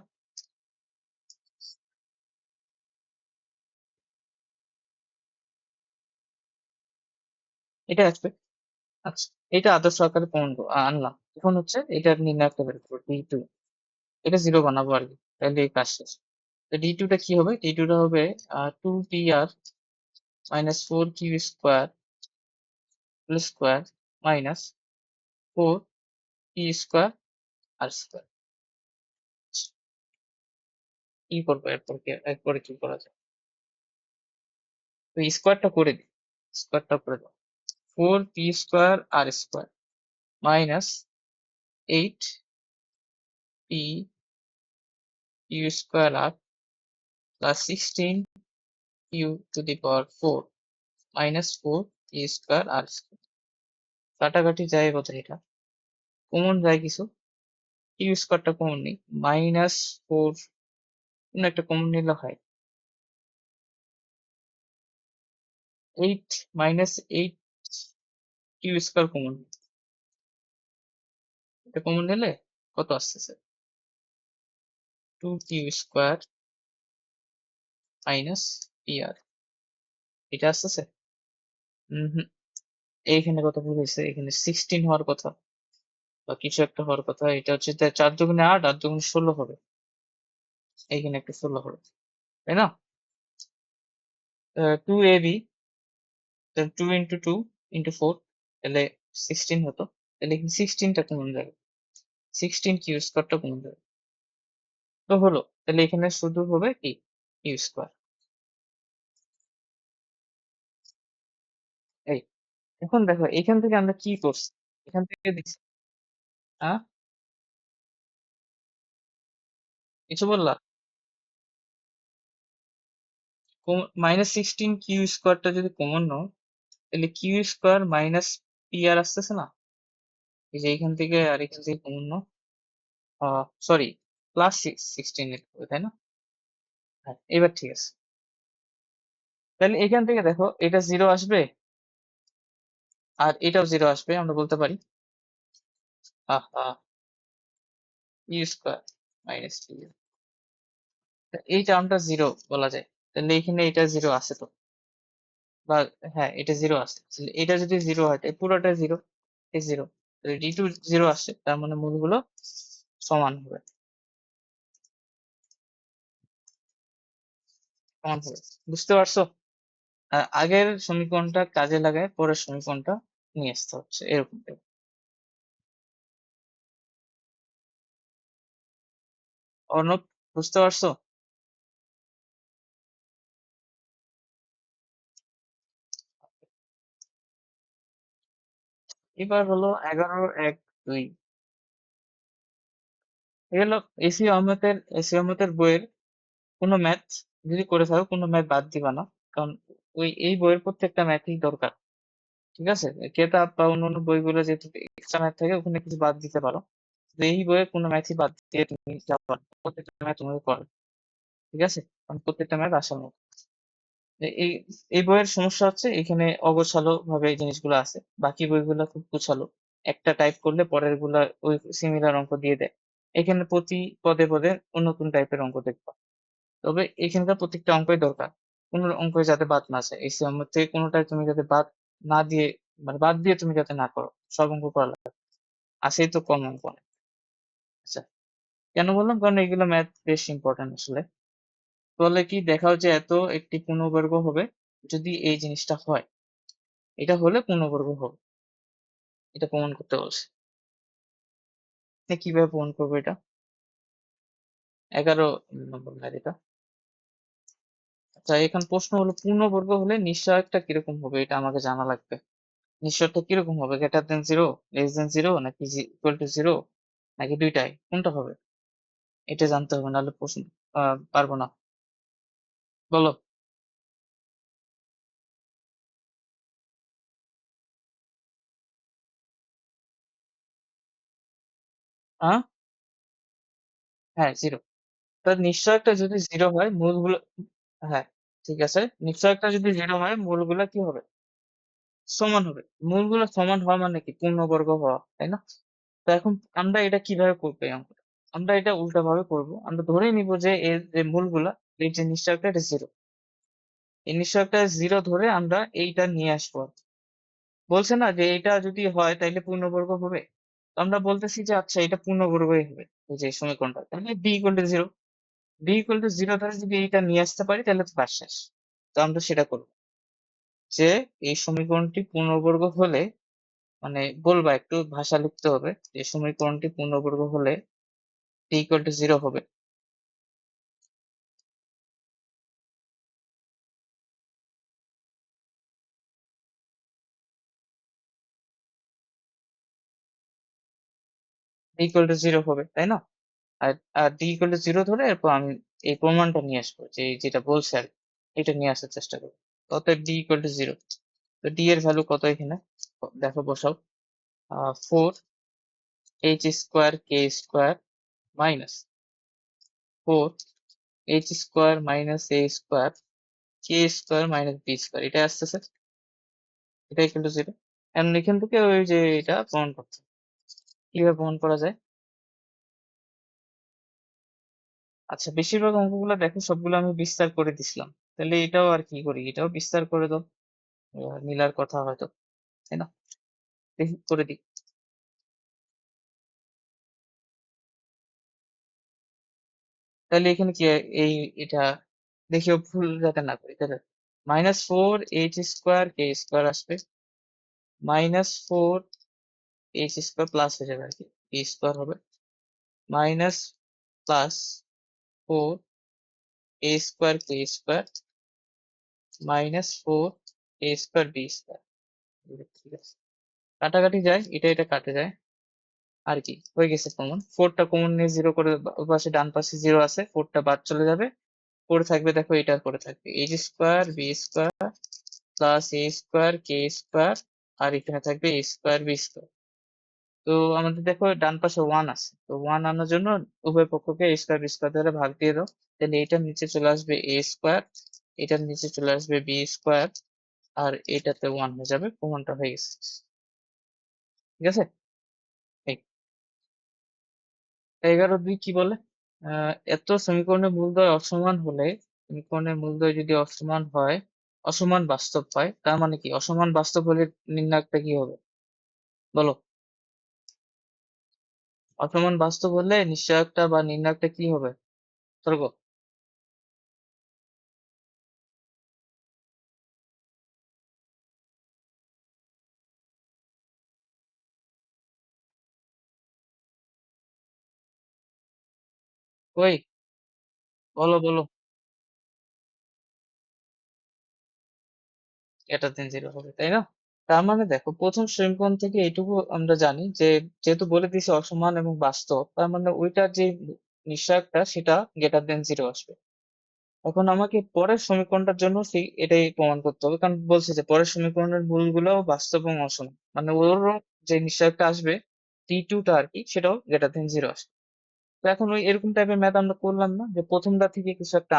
এটা আসবে। আচ্ছা, এটা আদর্শ আকারে প্রমাণ আনলাম। এখন হচ্ছে এটার নির্ণায়কটা বের করবো, ডি2। এটা 0 বানাবো আর কি, তাহলে এই কাজ শেষ। তো ডি2টা কি হবে? ডি2টা হবে 2 P R minus 4 Q square square minus 4 P square R square. কি করবো এরপরে কি করা যায়? তো স্কোয়ারটা করে দিই, স্কোয়ারটা করে দাও। 4 P square R square minus 8 P Q square R plus 16 Q to the power 4 minus 4 P square R square. কাটাকাটি যায় বোধহয়, এটা কমন যায় কিছু, কিউ স্কোয়ারটা কমন নেই, -4 কোন একটা কমন নিলে হয়। 8 - 8 কিউ স্কোয়ার কমন, এটা কমন নিলে কত আসতেছে? 2 Q square minus P R, এটা আসতেছে। হম, এইখানে কত ভুল হয়েছে, এখানে 16 হওয়ার কথা বা কিছু একটা হওয়ার কথা। এটা হচ্ছে 4 দুগুণে 8, 8 দুগুণে 16 হবে, এইখানে একটা 16 হবে, তাই না? 2ab, 2 × 2 × 4, তাহলে 16 হতো। তাহলে এখানে 16টা কমন যাবে, 16 কিউ স্কোয়ারটা কমন যাবে, তো হলো। তাহলে এখানে শুধু হবে কি কিউ স্কোয়ার। এই, এখন দেখো এখান থেকে আমরা কি করছি, এখান থেকে দেখছি, হ্যাঁ কিছু বললা? -16 কিউ স্কোয়ারটা যদি কমন নাও, তাহলে কিউ স্কোয়ার মাইনাস পি আর আসতেছে না? এই যে এখান থেকে আর এখান থেকে কমন নাও, সরি প্লাস 16 লিখতে হবে, তাই না? হ্যাঁ এবার ঠিক আছে। তাহলে এখান থেকে দেখো এটা 0 আসবে আর এটাও 0 আসবে, আমরা বলতে পারি আহা ইউ স্কোয়ার মাইনাস, এই টার্মটা 0 বলা যায়। তাহলে এখানে এটা জিরো আছে তো, বা হ্যাঁ এটা জিরো আছে, তাহলে এটা যদি জিরো হয় তাহলে পুরোটা জিরো, এই জিরো, ডি টু জিরো আসছে, তার মানে মূলগুলো সমান হবে, সমান হবে। বুঝতে পারছো? আগের সমীকরণটা কাজে লাগায় পরের সমীকরণটা নিয়ে আসতে হচ্ছে, এরকম type। অর্ণব, বুঝতে পারছো? এবার হলো 11-1-2, এগুলো এসি আহমেদের বইয়ের কোনো ম্যাথ যদি করে থাকো কোনো ম্যাথ বাদ দিবা না, কারণ এই বইয়ের প্রত্যেকটা ম্যাথই দরকার। ঠিক আছে, কেতাব বা অন্যান্য বইগুলো যেহেতু এক্সট্রা ম্যাথ থাকে ওখানে কিছু বাদ দিতে পারো, তো এই বইয়ে কোনো ম্যাথই বাদ দিয়ে তুমি যাবা না। প্রত্যেকটা ম্যাথ তোমাকে করে, ঠিক আছে, কারণ প্রত্যেকটা ম্যাথ আসার মতো। এই এই বইয়ের সমস্যা হচ্ছে এখানে অগোছালো ভাবে এই জিনিসগুলো আছে, বাকি বইগুলো খুব গোছালো, একটা টাইপ করলে পরের গুলা ওই সিমিলার অঙ্ক দিয়ে দেয়। এখানে প্রতি পদে পদে নতুন টাইপের অঙ্ক দেখবা, তবে এখানকার প্রত্যেকটা অঙ্কই দরকার, কোনো অঙ্কই যাতে বাদ না যায়, এই সিস্টেম থেকে কোনোটাই তুমি যাতে বাদ না দিয়ে, মানে বাদ দিয়ে তুমি যাতে না করো, সব অঙ্ক করা লাগবে। আসেই তো কম অঙ্ক অনেক। আচ্ছা, কেন বললাম, কারণ এগুলো ম্যাথ বেশ ইম্পর্টেন্ট আসলে। তাহলে কি দেখাও যে এত একটি পূর্ণবর্গ হবে যদি এই জিনিসটা হয়, এটা হলে পূর্ণবর্গ হবে, এটা প্রমাণ করতে বলছে। কিভাবে প্রমাণ করবো এটা? 11 নম্বর ম্যাথ এটা। আচ্ছা, এখন প্রশ্ন হলো পূর্ণবর্গ হলে নিশ্চয়কটা কিরকম হবে এটা আমাকে জানা লাগবে। নিশ্চয়টা কিরকম হবে, greater than zero, less than zero, নাকি ইকুয়াল টু জিরো, নাকি দুইটাই, কোনটা হবে? এটা জানতে হবে, নাহলে প্রশ্ন পারবো না। বলো। হ্যাঁ, হ্যাঁ জিরো। তার নিশ্চয়কটা যদি জিরো হয় মূলগুলো, হ্যাঁ ঠিক আছে, নিশ্চয়কটা যদি জিরো হয় মূলগুলো কি হবে? সমান হবে। মূলগুলো সমান হওয়া মানে কি পূর্ণবর্গ হওয়া, তাই না? তো এখন আমরা এটা কিভাবে করবো এই অঙ্কটা? আমরা এটা উল্টা ভাবে করবো, আমরা ধরেই নিব যে এর যে মূলগুলা, এই যে নিশ্চয়কটা এটা জিরো, এই নিশ্চয়কটা জিরো ধরে আমরা এইটা নিয়ে আসবো। বলছে না যে এটা যদি হয় তাহলে পূর্ণবর্গ হবে, তো আমরা বলতেছি যে আচ্ছা এটা পূর্ণবর্গই হবে, এই যে সমীকরণটা, তাহলে B equal to zero, B equal to zero ধরে যদি এইটা নিয়ে আসতে পারি তাহলে তো কাজ শেষ। তো আমরা সেটা করবো, যে এই সমীকরণটি পূর্ণবর্গ হলে, মানে বলবা একটু ভাষা লিখতে হবে, যে সমীকরণটি পূর্ণবর্গ হলে টি ইকুয়াল টু জিরো হবে। ডি ইকুয়াল টু জিরো হবে, তাই না? আর আর ডি ইকুয়াল টু জিরো ধরে এরপর আমি এই প্রমাণটা নিয়ে আসবো, যে যেটা বলছে আর কি, এটা নিয়ে আসার চেষ্টা করবো। অতএব ডি ইকুয়াল টু জিরো। তো ডি এর ভ্যালু কত এখানে, দেখো বসাও। 4h² k² minus 4h² - a² k² - b², এটা আসতেছে, এটা ইকুয়াল টু জিরো। এখন এখান থেকে ওই যে এটা প্রমাণ করতে হবে। কিভাবে প্রমাণ করা যায়? আচ্ছা, বেশিরভাগ অঙ্কগুলো দেখো সবগুলো আমি বিস্তার করে দিছিলাম, তাহলে এটাও আর কি করি, এটাও বিস্তার করে দাও, মিলার কথা হয়তো, তাই না? দেখি করে দিই। তাহলে এখানে কি এই এটা দেখিও ভুল যাতে না করি, তাহলে -4h² k² আসবে, -4h² প্লাস হয়ে যাবে আর কি, b² হবে, minus plus 4h² k² -4h² b²। ঠিক আছে, কাটাকাটি যায়, এটা এটা কাটে যায়, আর কি হয়ে গেছে প্রমাণ। ফোরটা কমন নিয়ে জিরো করে ওই পাশে ডান পাশে জিরো আছে, ফোরটা বাদ চলে যাবে, পড়ে থাকবে দেখো এটা পড়ে থাকবে h² b² plus a² k², আর এখানে থাকবে a² b²। তো আমাদের দেখো ডান পাশে ওয়ান আছে, তো ওয়ান আনার জন্য উভয় পক্ষকে a² b² দ্বারা ভাগ দিয়ে দাও, তাহলে এটার নিচে চলে আসবে a², এটার নিচে চলে আসবে b², আর এটাতে ওয়ান হয়ে যাবে, প্রমাণটা হয়ে গেছে। ঠিক আছে, এই 11-2 কি বলে? এত সমীকরণের মূলদ্বয় অসমান হলে সমীকরণের মূলদ্বয় যদি অসমান হয়, অসমান বাস্তব হয়, তার মানে কি? অসমান বাস্তব হলে নির্ণায়কটা কি হবে বলো? অসমান বাস্তব হলে নিশ্চয়কটা বা নির্ণায়কটা কি হবে? তর্ক। ওই বলো বলো। এটা 0 হবে, তাই না? তার মানে দেখো, প্রথম সমীকরণ থেকে এইটুকু আমরা জানি যে, যেহেতু বলে দিয়েছে অসমান এবং বাস্তব, তার মানে ওইটার যে নিশ্চয়কটা সেটা >0 আসবে। এখন আমাকে পরের সমীকরণটার জন্য সেই এটাই প্রমাণ করতে হবে, কারণ বলছে যে পরের সমীকরণের মূলগুলো বাস্তব এবং অসমান, মানে ওরও যে নিশ্চয়কটা আসবে t2টা আর কি, সেটাও >0 আসবে। তো এখন ওই এরকম টাইপের ম্যাথ আমরা করলাম না, যে প্রথমটা থেকে কিছু একটা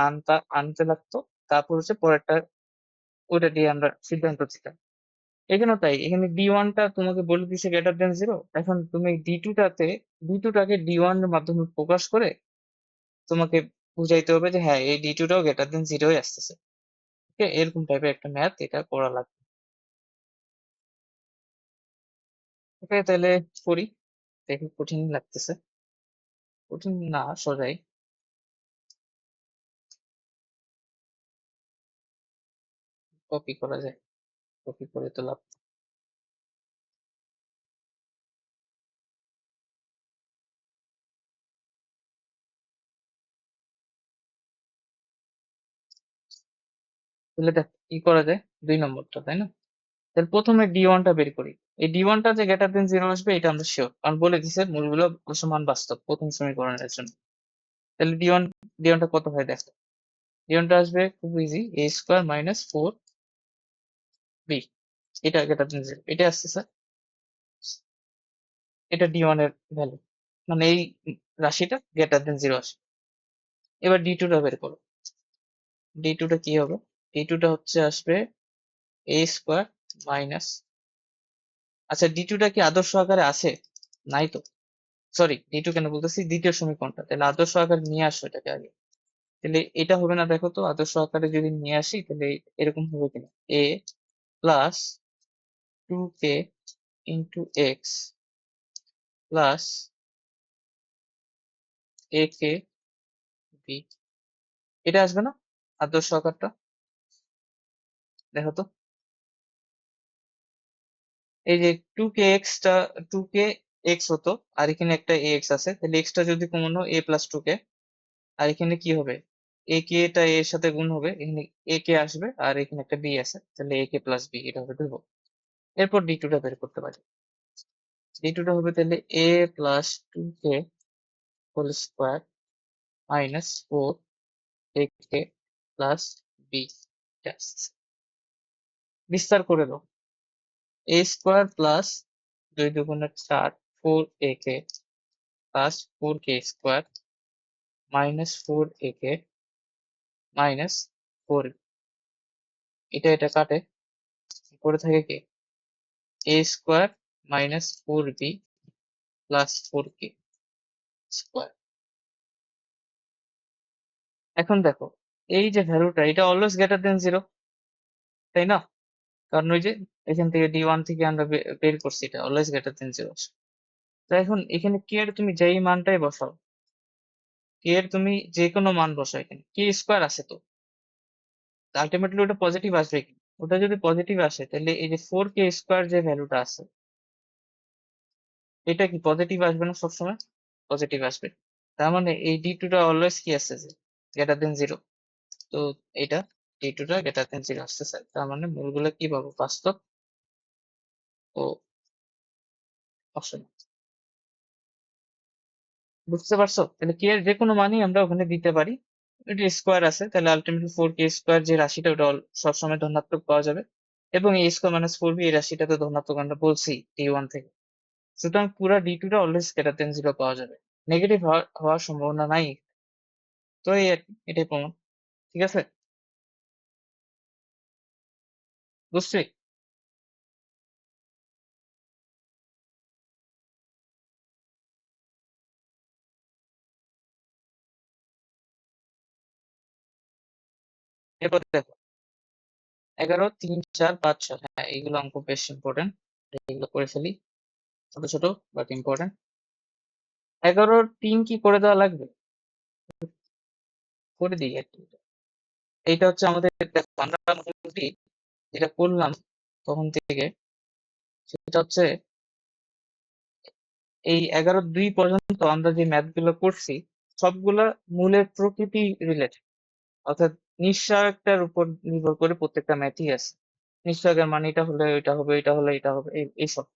আনতে লাগতো, তারপর হচ্ছে পরেরটা ওইটা দিয়ে আমরা সিদ্ধান্ত ছিলাম। এখানেও তাই, এখানে d1টা তোমাকে বলে দিছে >0, এখন তুমি d2টাকে d1 এর মাধ্যমে প্রকাশ করে তোমাকে বুঝাইতে হবে যে হ্যাঁ, এই d2টাও >0 আসতেছে। ওকে, এরকম টাইপের একটা ম্যাথ এটা করা লাগবে। ওকে, তাহলে করি, দেখি কঠিন লাগতেছে। কঠিন না, সোজাই। কপি করা যায়, কপি করে তো লাভ। তাহলে দেখ কি করা যায়, 2 নম্বরটা, তাই না? তাহলে প্রথমে d1টা বের করি। এই d1টা যে >0 আসবে এটা আমরা শিওর, কারণ বলে দিছে মূলগুলো অসমান বাস্তব প্রথম সমীকরণের জন্য। তাহলে d1টা কত হয় দেখো। d1টা আসবে খুব ইজি, a² - 4b। এটা >0, এটা আসছে স্যার, এটা d1 এর ভ্যালু, মানে এই রাশিটা >0 আসে। এবার d2টা বের করো। d2টা কি হবে? d2টা হচ্ছে আসবে a² মাইনাস, আচ্ছা d2টা কি আদর্শ আকারে আছে? নাই তো, সরি d2 কেন বলতেছি, দ্বিতীয় সমীকরণটা, তাহলে আদর্শ আকারে নিয়ে আসো এটাকে আগে। তাহলে এটা হবে না, দেখো তো আদর্শ আকারে যদি নিয়ে আসি তাহলে এরকম হবে কিনা, a plus 2k into x plus ak b, এটা আসবে না আদর্শ আকারটা? দেখো তো, এই যে 2k টা 2k হতো, আর এখানে একটা ax আছে, তাহলে x টা যদি কমানো a প্লাস 2k, আর এখানে কি হবে, ak টা a এর সাথে গুণ হবে, এখানে ak আসবে আর এখানে একটা b আছে, তাহলে ak প্লাস b, এটা হবে ধ্রুবক। এরপর d2টা বের করতে পারি। d2টা হবে তাহলে a plus 2k whole square minus 4ak plus b। বিস্তার করে দাও, a square plus 2 × 2 = 4, 4ak plus 4k square minus 4ak minus 4, এটা কাটে, পড়ে থাকে কি, a square minus 4b plus 4k square. এখন দেখো, এই যে ভ্যালুটা এটা অলওয়েজ >0, তাই না? কারণ ওই যে এখান থেকে d1 থেকে আমরা বের করছি, এটা অলওয়েজ >0। তো এখন এখানে k এর তুমি যেই মানটাই বসাও, k এর তুমি যে কোনো মান বসাও, এখানে k স্কোয়ার আছে তো আলটিমেটলি ওটা পজিটিভ আসবে কি? ওটা যদি পজিটিভ আসে তাহলে এই যে 4k স্কোয়ার যে ভ্যালুটা আছে, এটা কি পজিটিভ আসবে না সবসময়? পজিটিভ আসবে। তার মানে এই d2টা অলওয়েজ কি আসছে, >0। তো এটা d2টা >0 আসতেছে, তার মানে মূলগুলো কি পাবো, বাস্তব ও অসমান। বুঝতে পারছো? তাহলে k এর যে কোনো মানই আমরা ওখানে দিতে পারি, এটা স্কোয়ার আছে, তাহলে আলটিমেটলি 4k স্কোয়ার যে রাশিটা ওটা সবসময় ধনাত্মক পাওয়া যাবে, এবং a স্কোয়ার মাইনাস 4b এই রাশিটা তো ধনাত্মক আমরা বলছি d1 থেকে। সুতরাং পুরা d2টা অলওয়েজ >0 পাওয়া যাবে, নেগেটিভ হওয়ার সম্ভাবনা নাই। তো এই আর কি, এটাই প্রমাণ। ঠিক আছে, বুঝছি। এরপর দেখো 11, 3, 4, 5, 6, হ্যাঁ এইগুলো অঙ্ক বেশ ইম্পর্টেন্ট, এগুলো করে ফেলি, ছোট ছোট বাট ইম্পর্টেন্ট। 11-র 3 কি করে দেওয়া লাগবে? করে দিই একটু। এইটা হচ্ছে আমাদের, দেখো আমরা মোটামুটি যেটা করলাম তখন থেকে, সেটা হচ্ছে এই 11-2 পর্যন্ত আমরা যে ম্যাথ গুলো করছি সবগুলা মূলের প্রকৃতি রিলেটেড, অর্থাৎ নিশ্চয়কটার উপর নির্ভর করে প্রত্যেকটা ম্যাথই আছে। নিশ্চয়কের মানে এটা হলে এটা হবে, এটা হলে এটা হবে, এইসব।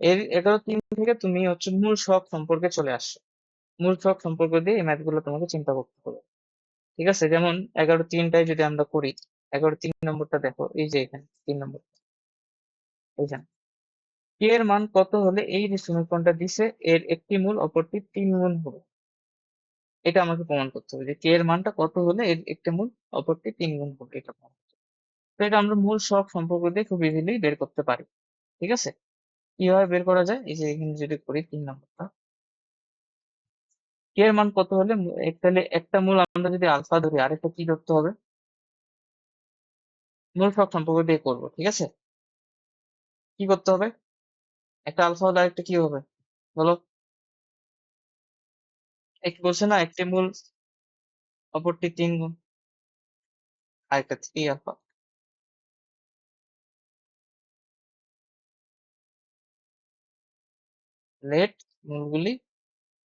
এর 11-3 থেকে তুমি হচ্ছে মূল সহগ সম্পর্কে চলে আসছো। মূল সহগ সম্পর্ক দিয়ে এই ম্যাথ গুলো তোমাকে চিন্তা করতে হবে। ঠিক আছে, যেমন 11-3টায় যদি আমরা করি, 11-3 নম্বরটা দেখো, এই যে এখানে 3 নম্বর, এইখানে কে এর মান কত হলে এই যে সমীকরণটা দিছে এর একটি মূল অপরটি 3 গুণ হবে। এটা আমাকে প্রমাণ করতে হবে যে কে এর মানটা কত হলে এর একটা মূল অপরটি 3 গুণ হবে, এটা প্রমাণ করতে হবে। তো এটা আমরা মূল সহগ সম্পর্ক দিয়ে খুব ইজিলি বের করতে পারি। ঠিক আছে, কিভাবে বের করা যায়? এই যে এখানে যদি করি 3 নম্বরটা, কে এর মান কত হলে তাহলে একটা মূল আমরা যদি আলফা ধরি, আরেকটা কি ধরতে হবে? মূল সহগ সম্পর্ক দিয়ে করবো। ঠিক আছে, কি করতে হবে? একটা আলফা হলে আরেকটা কি হবে বলো? এক বলছে না, একটি মূল অপরটি 3 গুণ, আরেকটা 3 আলফা। Late মূলগুলি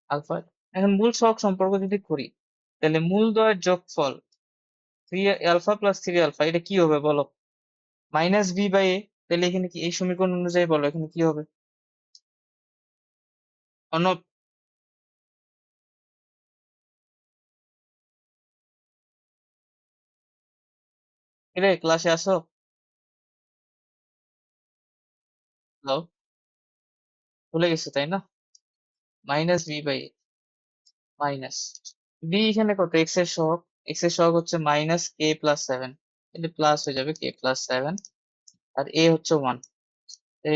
alpha. এখন মূল সহগ সম্পর্ক যদি করি, তাহলে মূল দ্বয়ের যোগফল 3 আলফা প্লাস 3 আলফা, এটা কি হবে বলো? Minus B by A. তাহলে এখানে কি, এই সমীকরণ অনুযায়ী বলো এখানে কি হবে? অন্য, রে ক্লাসে আসো? হ্যালো, ভুলে গেছো তাই না? Minus B by A, minus B এখানে কত? এক্স এর সহগ, এক্স এর সহগ হচ্ছে মাইনাস কে প্লাস 7, এটা প্লাস হয়ে যাবে কে প্লাস 7, আর এ হচ্ছে 1,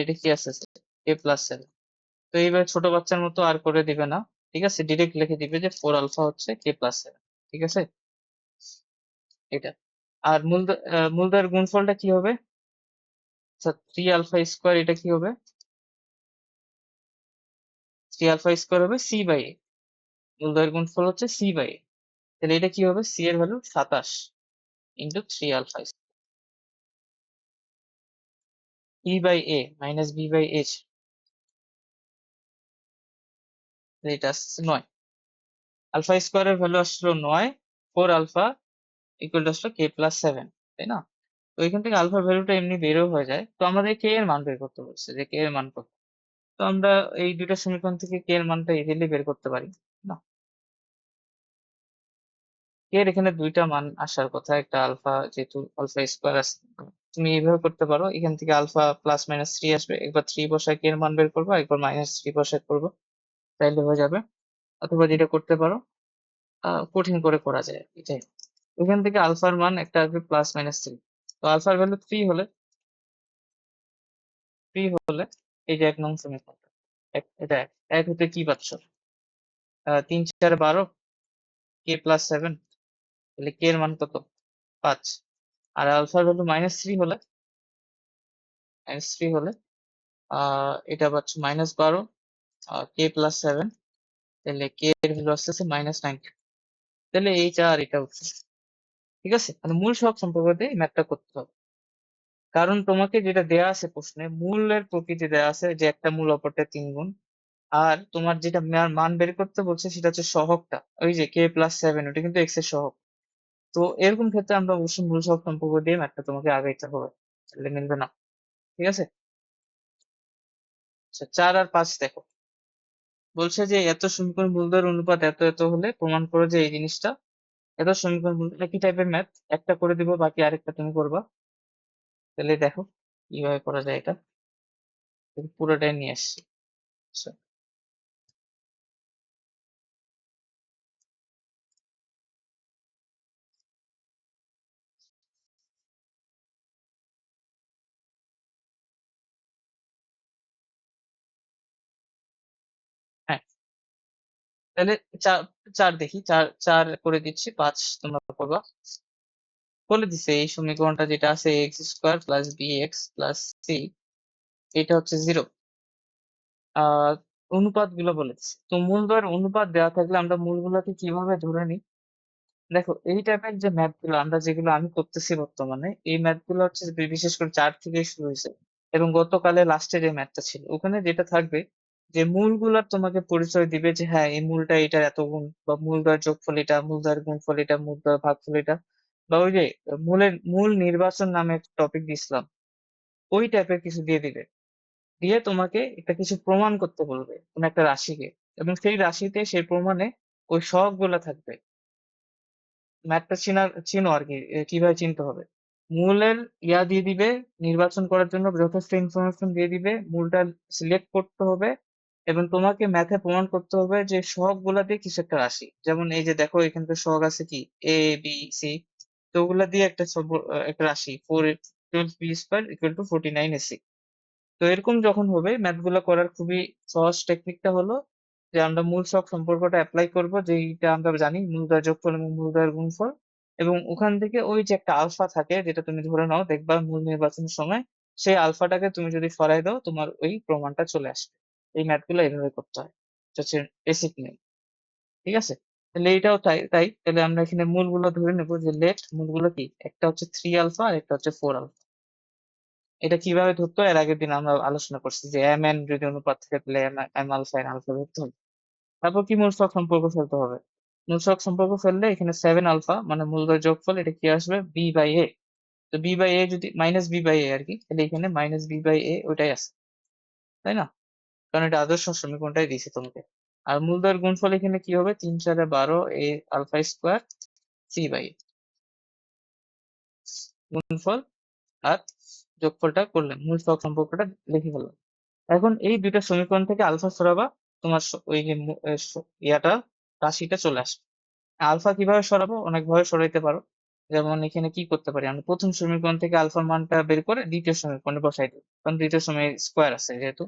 এটা কি আছে? K plus 7। তো এইবার ছোট বাচ্চার মতো আর করে দিবে না, ঠিক আছে, ডিরেক্ট লিখে দিবে যে 4 আলফা হচ্ছে কে প্লাস 7। ঠিক আছে, এটা। আর মূলদ্বয়ের গুণফলটা কি হবে? আচ্ছা, 3 আলফা স্কোয়ার, এটা কি হবে? 3 আলফা স্কোয়ার হবে সি বাই এ, মূলদ্বয়ের গুণফল হচ্ছে সি বাই এ। তাহলে এটা কি হবে? সি এর value 27 into 3 alpha, E by A minus B by H, এটা আসছে 9। আলফা স্কোয়ারের ভ্যালু আসলো 9, 4 আলফা ইকুয়াল টু আসলো কে প্লাস 7, তাই না? তো এখান থেকে আলফার ভ্যালুটা এমনি বেরও হয়ে যায়। তো আমাদের কে এর মান বের করতে বলছে, যে কে এর মান কত। তো আমরা এই দুইটা সমীকরণ থেকে কে এর মানটা ইজিলি বের করতে পারি না? কে এর এখানে দুইটা মান আসার কথা, একটা আলফা, যেহেতু আলফা স্কোয়ার আছে, তুমি এইভাবে করতে পারো, এখান থেকে আলফা প্লাস মাইনাস 3 আসবে, একবার 3 বসায় কে এর মান বের করবো, একবার মাইনাস 3 বসায় করবো, তাইলে হয়ে যাবে। অথবা যেটা করতে পারো, কঠিন করে করা যায় এটাই, এখান থেকে আলফার মান একটা আসবে প্লাস মাইনাস 3। তো আলফার ভ্যালু 3 হলে, 3 হলে এই যে 1 নং সমীকরণটা, এটা এক হতে কি পাচ্ছ? 3, 4, 12 কে প্লাস 7, তাহলে কে এর মান কত? 5। আর আলফার ভ্যালু -3 হলে এটা পাচ্ছ -12 কে প্লাস 7, তাহলে কে এর ভ্যালু আসতেছে -9। তাহলে এইটা আর এটা উঠছে। ঠিক আছে, মানে মূল সহগ সম্পর্ক দিয়ে ম্যাথটা করতে হবে। কারণ তোমাকে যেটা দেয়া আছে প্রশ্নে, মূলের প্রকৃতি দেয়া আছে যে একটা মূল অপরটা 3 গুণ, আর তোমার যেটা মান বের করতে বলছে সেটা হচ্ছে সহগটা, ওই যে কে প্লাস 7, ওটা কিন্তু এক্স এর সহগ। তো এরকম ক্ষেত্রে আমরা অবশ্যই মূল সহগ সম্পর্ক দিয়ে ম্যাথটা তোমাকে আগাইতে হবে, তাহলে মিলবে না। ঠিক আছে, আচ্ছা 4 আর 5 দেখো, বলছে যে এত সমীকরণ মূলদ্বয়ের অনুপাত এত এত হলে প্রমাণ করো যে এই জিনিসটা, এত সমীকরণ একই টাইপের ম্যাথ, একটা করে দিব, বাকি আরেকটা তুমি করবা। তাহলে দেখো কিভাবে করা যায় এটা, পুরোটাই নিয়ে আসছি। আচ্ছা, হ্যাঁ, তাহলে চার, চার দেখি, চার চার করে দিচ্ছি, 5 তোমরা করবা। বলে দিছে এই সমীকরণটা যেটা আছে X square plus B X plus C, এটা হচ্ছে 0। আহ অনুপাত গুলো বলে দিছে। তো মূলদয়ের অনুপাত দেওয়া থাকলে আমরা মূলগুলোকে কিভাবে ধরে নিই? দেখো এই টাইপের যে ম্যাথ গুলো আমরা যেগুলো আমি করতেছি বর্তমানে, এই ম্যাথ গুলো হচ্ছে বিশেষ করে 4 থেকে শুরু হয়েছে, এবং গতকালে লাস্টের যে ম্যাথটা ছিল ওখানে যেটা থাকবে যে মূলগুলার তোমাকে পরিচয় দিবে যে হ্যাঁ এই মূলটা এটার এত গুণ, বা মূলদ্বয়ের যোগফল এটা, মূলদ্বয়ের গুণফল এটা, মূলদ্বয়ের ভাগফল এটা, বা ওই যে মূল নির্বাচন নামে একটা টপিক দিয়েছিলাম, ওই টাইপের কিছু দিয়ে দিবে। দিয়ে তোমাকে একটা কিছু প্রমাণ করতে বলবে কোন একটা রাশিকে, এবং সেই রাশিতে সেই প্রমাণে ওই সহগ গুলা থাকবে। ম্যাথটা চিনো আর কি, কিভাবে চিনতে হবে। মূলের দিয়ে দিবে, নির্বাচন করার জন্য যথেষ্ট ইনফরমেশন দিয়ে দিবে, মূলটা সিলেক্ট করতে হবে, এবং তোমাকে ম্যাথে প্রমাণ করতে হবে যে সহগ গুলা দিয়ে কিছু একটা রাশি। যেমন এই যে দেখো এখানে তো সহগ আছে কি এ বি সি, তো ওগুলা দিয়ে একটা রাশি 4 12b² = 49ac। তো এরকম যখন হবে ম্যাথ গুলো করার খুবই সহজ টেকনিকটা হলো যে আমরা মূল সহগ সম্পর্কটা অ্যাপ্লাই করব, যেটা আমরা জানি মূলদয়ের যোগফল এবং মূলদয়ের গুণফল, এবং ওখান থেকে ওই যে একটা আলফা থাকে যেটা তুমি ধরে নাও দেখবা মূল নির্বাচনের সময়, সেই আলফাটাকে তুমি যদি সরাই দাও তোমার ওই প্রমাণটা চলে আসবে। এই ম্যাথ গুলো এইভাবে করতে হয়, এটা হচ্ছে বেসিক নিয়ম। ঠিক আছে, তাহলে এইটাও তাই তাই তাহলে আমরা এখানে মূলগুলো ধরে নেবো যে লেট মূলগুলো কি, একটা হচ্ছে 3α আর একটা হচ্ছে 4α। এটা কিভাবে ধরতো এর আগের দিন আমরা আলোচনা করছি যে এম এন যদি অনুপাত থাকে তাহলে এম আলফা এন আলফা ধরতে হবে। তারপর কি মূলসক সম্পর্ক ফেলতে হবে। মূলসক সম্পর্ক ফেললে এখানে 7α মানে মূলদয় যোগফল, এটা কি আসবে বি বাই এ। তো বি বাই এ যদি মাইনাস বি বাই এ আর কি, তাহলে এখানে মাইনাস বি বাই এ ওইটাই আছে, তাই না? কারণ এটা আদর্শ সমীকরণটাই দিয়েছে তোমাকে। আর মূলদয়ের গুণফল এখানে কি হবে 3 4 12 এ আলফা স্কোয়ার সি বাই এ, গুণফল আর যোগফলটা করলাম, মূল সহগ সম্পর্কটা লিখে ফেললাম। এখন এই দুইটা সমীকরণ থেকে আলফা সরাবা, তোমার ওই যে ইয়াটা রাশিটা চলে আসবে। আলফা কিভাবে সরাবো, অনেক ভাবে সরাইতে পারো। যেমন এখানে কি করতে পারি, আমরা প্রথম সমীকরণ থেকে আলফার মানটা বের করে দ্বিতীয় সমীকরণে বসাই দিই, কারণ দ্বিতীয় সময় স্কোয়ার আছে যেহেতু।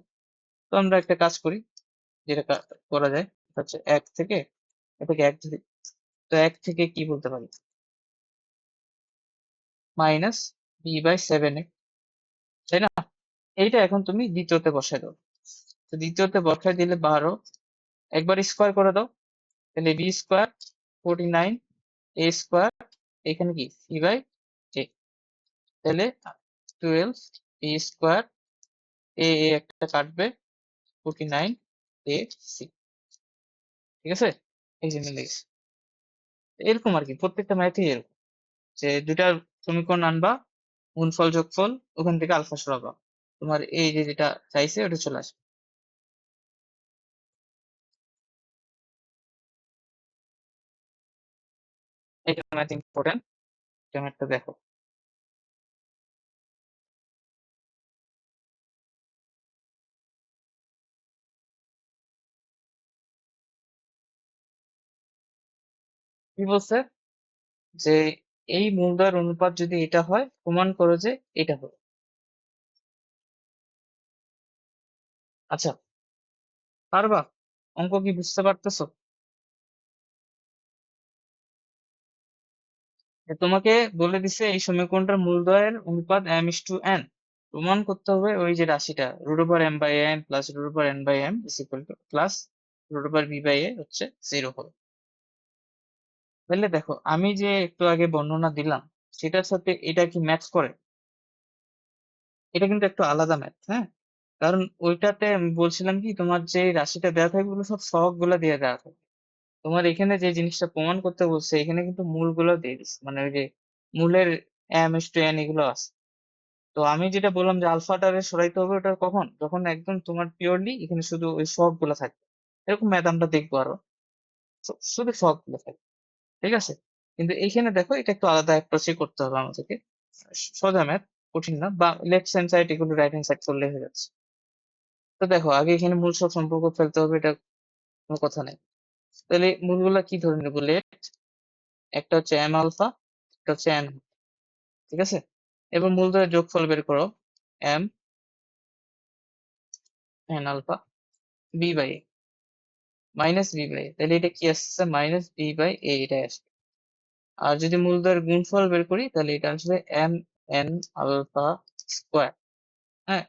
তো আমরা একটা কাজ করি, যেটা করা যায় সেটা হচ্ছে এটাকে এক ধরি। তো এক থেকে কি বলতে পারি, -b/7a, তাই না? এইটা এখন তুমি দ্বিতীয়তে বসাই দাও। তো দ্বিতীয়তে বসাই দিলে 12, একবার স্কোয়ার করে দাও, তাহলে b² 49 a², এখানে কি c/a, তাহলে 12 a², এ একটা কাটবে, 49 ac। ঠিক আছে, এই যে মিলে গেছে। এরকম আর কি প্রত্যেকটা ম্যাথই এরকম, যে দুইটা সমীকরণ আনবা, গুণফল যোগফল, ওখান থেকে আলফা সরাবা, তোমার এই যে যেটা চাইছে ওটা চলে আসবে। এটা ম্যাথ ইম্পর্টেন্ট, এটা ম্যাথটা দেখো। কি বলছে যে এই মূলদয়ের অনুপাত যদি এটা হয় প্রমাণ করো যে এটা হবে। আচ্ছা, পারবা? অঙ্ক কি বুঝতে পারতেছো? তোমাকে বলে দিছে এই সমীকরণটার মূলদয়ের অনুপাত m/n, প্রমাণ করতে হবে ওই যে রাশিটা √m/n plus √n/m is equal two plus √b/a হচ্ছে 0 হবে। তাহলে দেখো আমি যে একটু আগে বর্ণনা দিলাম সেটার সাথে এটা কি ম্যাচ করে? এটা কিন্তু একটু আলাদা ম্যাথ, হ্যাঁ। কারণ ওইটাতে আমি বলছিলাম কি তোমার যে রাশিটা দেওয়া থাকবে ওগুলো সব সহগ গুলা দিয়ে দেওয়া থাকে। তোমার এখানে যে জিনিসটা প্রমাণ করতে বলছে এখানে কিন্তু মূলগুলো দিয়ে দিচ্ছে, মানে ওই যে মূলের m/n এগুলো আছে। তো আমি যেটা বললাম যে আলফাটারে সরাইতে হবে, ওটা কখন, যখন একদম তোমার পিওরলি এখানে শুধু ওই সহগ গুলা থাকবে। এরকম ম্যাথ আমরা দেখবো আরো, শুধু সহগ গুলো থাকবে। ঠিক আছে, কিন্তু এইখানে দেখো এটা একটু আলাদা অ্যাপ্রোচে করতে হবে আমাদেরকে। সোজা ম্যাথ, কঠিন না, বা লেফট হ্যান্ড সাইড এগুলো রাইট হ্যান্ড সাইড করলে হয়ে যাচ্ছে। তো দেখো আগে এখানে মূল সব সম্পর্ক ফেলতে হবে, এটা কোনো কথা নেই। তাহলে মূলগুলা কি ধরে নেবো, লেট একটা হচ্ছে এম আলফা, একটা হচ্ছে এন, ঠিক আছে। এবার মূলধনের যোগফল বের করো, M N alpha B by A minus B by A, তাহলে এটা কি আসছে -b/a, এটাই আসবে। আর যদি মূলদ্বয়ের গুণফল বের করি তাহলে এটা আসবে এম এন আলফা স্কোয়ার। হ্যাঁ,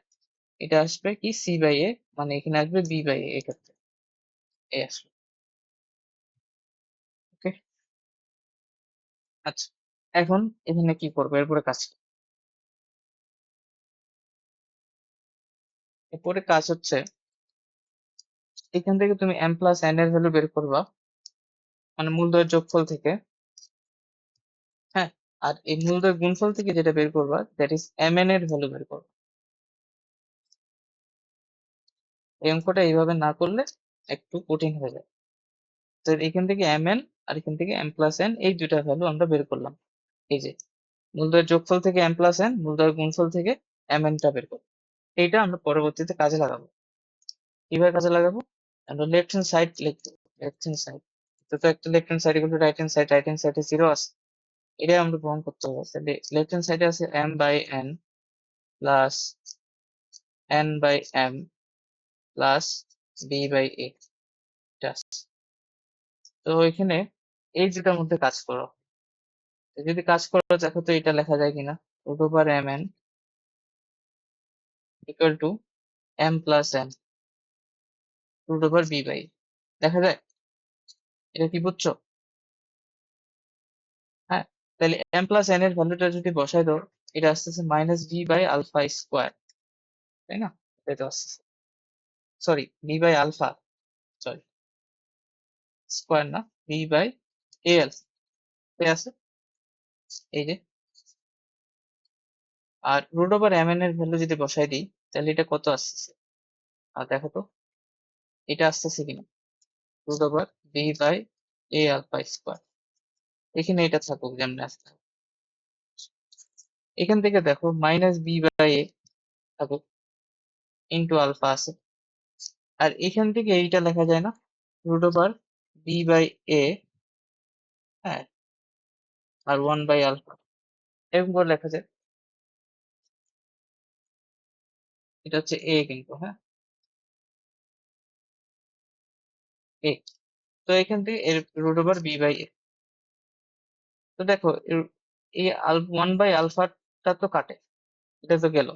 এটা আসবে কি সি বাই এ, মানে এখানে আসবে বি বাই এ, এক্ষেত্রে এ আসবে। ওকে, আচ্ছা এখন এখানে কি করবো, এরপরে কাজ কি? এরপরে কাজ হচ্ছে এখান থেকে তুমি এম প্লাস এন এর ভ্যালু বের করবা, মানে মূলদ্বয়ের যোগফল থেকে। হ্যাঁ, আর এই মূলদ্বয়ের গুণফল থেকে যেটা বের করবা দ্যাট ইজ এম এন এর ভ্যালু বের করবা। এই অঙ্কটা এইভাবে না করলে একটু কঠিন হয়ে যায়। তো এখান থেকে এম এন আর এখান থেকে এম প্লাস এন, এই দুইটা ভ্যালু আমরা বের করলাম। এই যে মূলদ্বয়ের যোগফল থেকে এম প্লাস এন, মূলদ্বয়ের গুণফল থেকে এম এন টা বের করবো। এইটা আমরা পরবর্তীতে কাজে লাগাবো। কিভাবে কাজে লাগাবো? আমরা লেফট হ্যান্ড সাইড লিখবো। লেফট হ্যান্ড সাইড, তো একটা left hand side equal to right hand side, right hand সাইডে জিরো আছে, এটাই আমরা প্রমাণ করতে হবে। তাহলে লেফট হ্যান্ড সাইডে আছে M by N plus N by M plus B by A. তো এখানে এই দুটার মধ্যে কাজ করো। তো যদি কাজ করো দেখো তো এটা লেখা যায় কিনা। Root over M N equal to M plus N root over B by, দেখা যায়? এটা কি বুঝছো? হ্যাঁ, তাহলে এম প্লাস এন এর ভ্যালুটা যদি বসাই দাও, এটা আসতেছে minus B by alpha square, তাই না? এটা আসতেছে, sorry B by alpha, sorry square না, বি বাই এ আলফা আছে, এই যে। আর রুট ওভার এম এন এর ভ্যালু যদি বসাই দিই তাহলে এটা কত আসতেছে, আর দেখো তো এটা আসতেছে কিনা। Root over B by A alpha square, এখানে এটা থাকুক যেমন আসতে, এখান থেকে দেখো মাইনাস বি বাই এ থাকুক, ইন্টু আলফা আছে। আর এখান থেকে এইটা লেখা যায় না, রুট ওভার বি বাই এ, হ্যাঁ, আর ওয়ান বাই আলফা, এরকম করে লেখা যায়। এটা হচ্ছে এ কিন্তু, হ্যাঁ এ। তো এখান থেকে এর root over B by A, তো দেখো এই ওয়ান বাই আলফাটা তো কাটে, এটা তো গেল।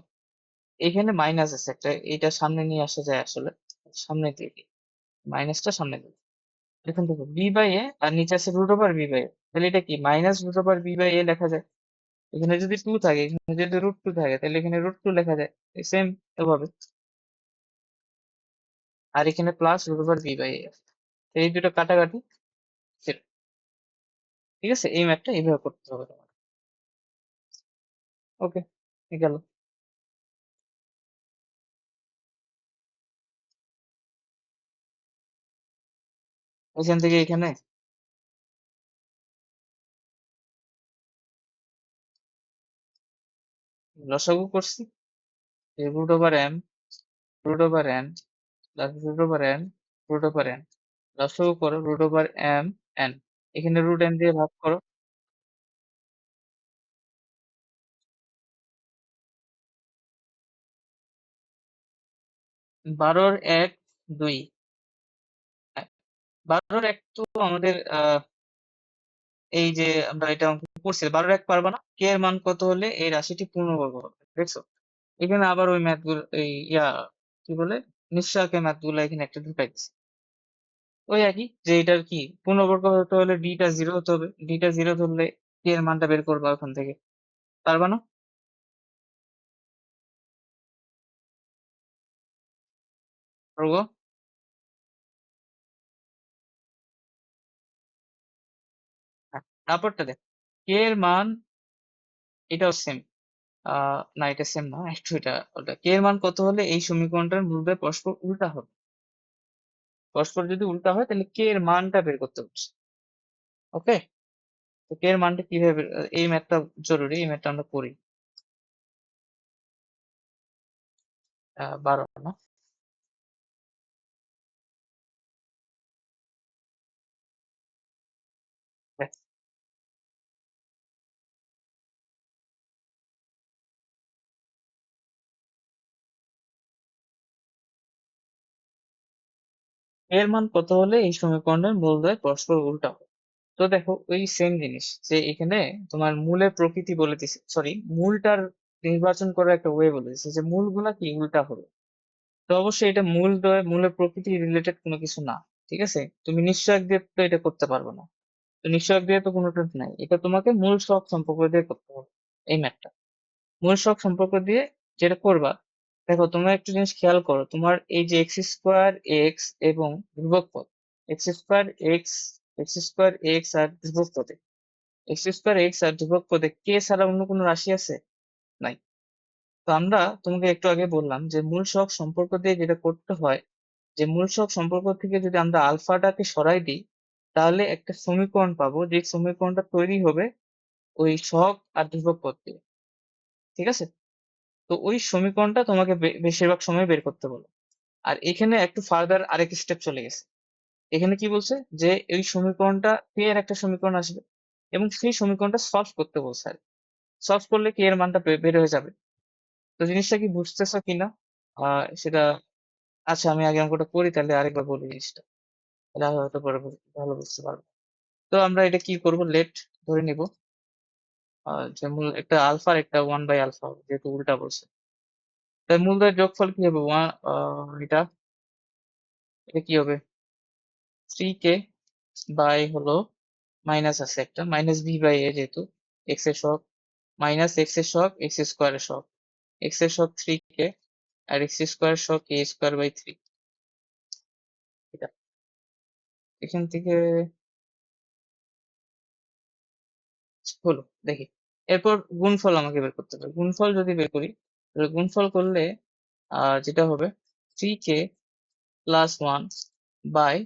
এখানে মাইনাস আছে একটা, এটা সামনে নিয়ে আসা যায় আসলে, সামনে দিয়ে মাইনাসটা সামনে দিয়ে, এখান থেকে বি বাই এ আর নিচে আছে root over B by A, তাহলে এটা কি minus root over B by A লেখা যায়। এখানে যদি টু থাকে, এখানে যদি রুট টু থাকে, তাহলে এখানে রুট টু লেখা যায়, সেম এভাবে। আর এখানে plus root over B by A, এই দুটো কাটাকাটি zero। ঠিক আছে, এই ম্যাথটা এইভাবে করতে হবে তোমার। ওকে, গেল। এখান থেকে এখানে লসাগু করছি, root over M, root over N plus root over N, root over N, লসাগু করো রুট ওভার এম এন, এখানে রুট এন দিয়ে ভাগ করো। 12 এর 1 2, 12 এর 1 তো আমাদের এই যে আমরা এটা অঙ্ক করছি, 12 এর 1 পারবা না, কে এর মান কত হলে এই রাশিটি পূর্ণবর্গ হবে, দেখছো? এখানে আবার ওই ম্যাথ গুলো, এই কি বলে, নিঃশ্চয়কের ম্যাথ গুলো এখানে একটা ঢুকাই দিচ্ছে। ওই একই, যে এটার কি পূর্ণবর্গ হতে হলে ডিটা জিরো হতে হবে, ডিটা জিরো ধরলে কে এর মানটা বের করবা ওখান থেকে, পারবা না? পারবো। হ্যাঁ, তারপরটা দেখ, কে এর মান এটাও সেম, না এটা সেম না, একটু এটা ওটা, কে এর মান কত হলে এই সমীকরণটার মূলদের পরস্পর উল্টা হবে, পরস্পর যদি উল্টা হয় তাহলে কে এর মানটা বের করতে হচ্ছে। ওকে, তো কে এর মানটা কিভাবে এই ম্যাথটা জরুরি, এই ম্যাথটা আমরা করি। 12 না, দেখ, এর মান কত হলে এই সমীকরণের মূলদ্বয় পরস্পর উল্টা হবে। তো দেখো ওই সেম জিনিস যে এখানে তোমার মূলের প্রকৃতি বলে দিছে, সরি মূলটার নির্বাচন করার একটা ওয়ে বলে দিছে যে মূলগুলা কি উল্টা হবে। তো অবশ্যই এটা মূলের প্রকৃতি রিলেটেড কোনো কিছু না। ঠিক আছে, তুমি নিশ্চয়ক দিয়ে তো এটা করতে পারবে না। তো নিশ্চয়ক দিয়ে তো কোনোটা নাই, এটা তোমাকে মূল সহগ সম্পর্ক দিয়ে করতে হবে এই ম্যাথটা। মূল সহগ সম্পর্ক দিয়ে যেটা করবা, দেখো তোমরা একটু জিনিস খেয়াল করো, তোমার এই যে এক্স স্কোয়ার এক্স এবং ধ্রুবক পদ, X square X X square X আর ধ্রুবক পদে, এক্স স্কোয়ার এক্স আর ধ্রুবক পদে কে ছাড়া অন্য কোনো রাশি আছে? নাই। তো আমরা তোমাকে একটু আগে বললাম যে মূল সহগ সম্পর্ক দিয়ে যেটা করতে হয়, যে মূল সহগ সম্পর্ক থেকে যদি আমরা আলফাটাকে সরাই দিই, তাহলে একটা সমীকরণ পাবো, যে সমীকরণটা তৈরি হবে ওই সহগ আর ধ্রুবক পদ দিয়ে। ঠিক আছে, তো ওই সমীকরণটা তোমাকে বেশিরভাগ সময় বের করতে বলো। আর এখানে একটু ফার্দার আরেক স্টেপ চলে গেছে। এখানে কি বলছে যে এই সমীকরণটা কে এর একটা সমীকরণ আসবে এবং সেই সমীকরণটা সলভ করতে বলছে। আর সলভ করলে কে এর মানটা বের হয়ে যাবে। তো জিনিসটা কি বুঝতেছো কিনা সেটা, আচ্ছা আমি আগে অঙ্কটা করি তাহলে আরেকবার বলি জিনিসটা, তাহলে হয়তো পরে ভালো বুঝতে পারবো। তো আমরা এটা কি করব, লেট ধরে নিব যে মূল একটা আলফা আর একটা 1/আলফা হবে, যেহেতু উল্টা বলছে। তাই মূলদের যোগফল কি হবে এটা এটা কি হবে 3k বাই হলো মাইনাস আছে একটা মাইনাস বি বাই এ, যেহেতু এক্স এর সহগ মাইনাস এক্স এর সহগ এক্স স্কোয়ারের সহগ, এক্স এর সহগ 3k আর এক্স স্কোয়ার সহগ কে স্কোয়ার বাই 3। এটা এখান থেকে হলো, দেখি। এরপর গুণফল আমাকে বের করতে হবে। গুণফল যদি বের করি, তাহলে গুণফল করলে যেটা হবে 3k plus 1 by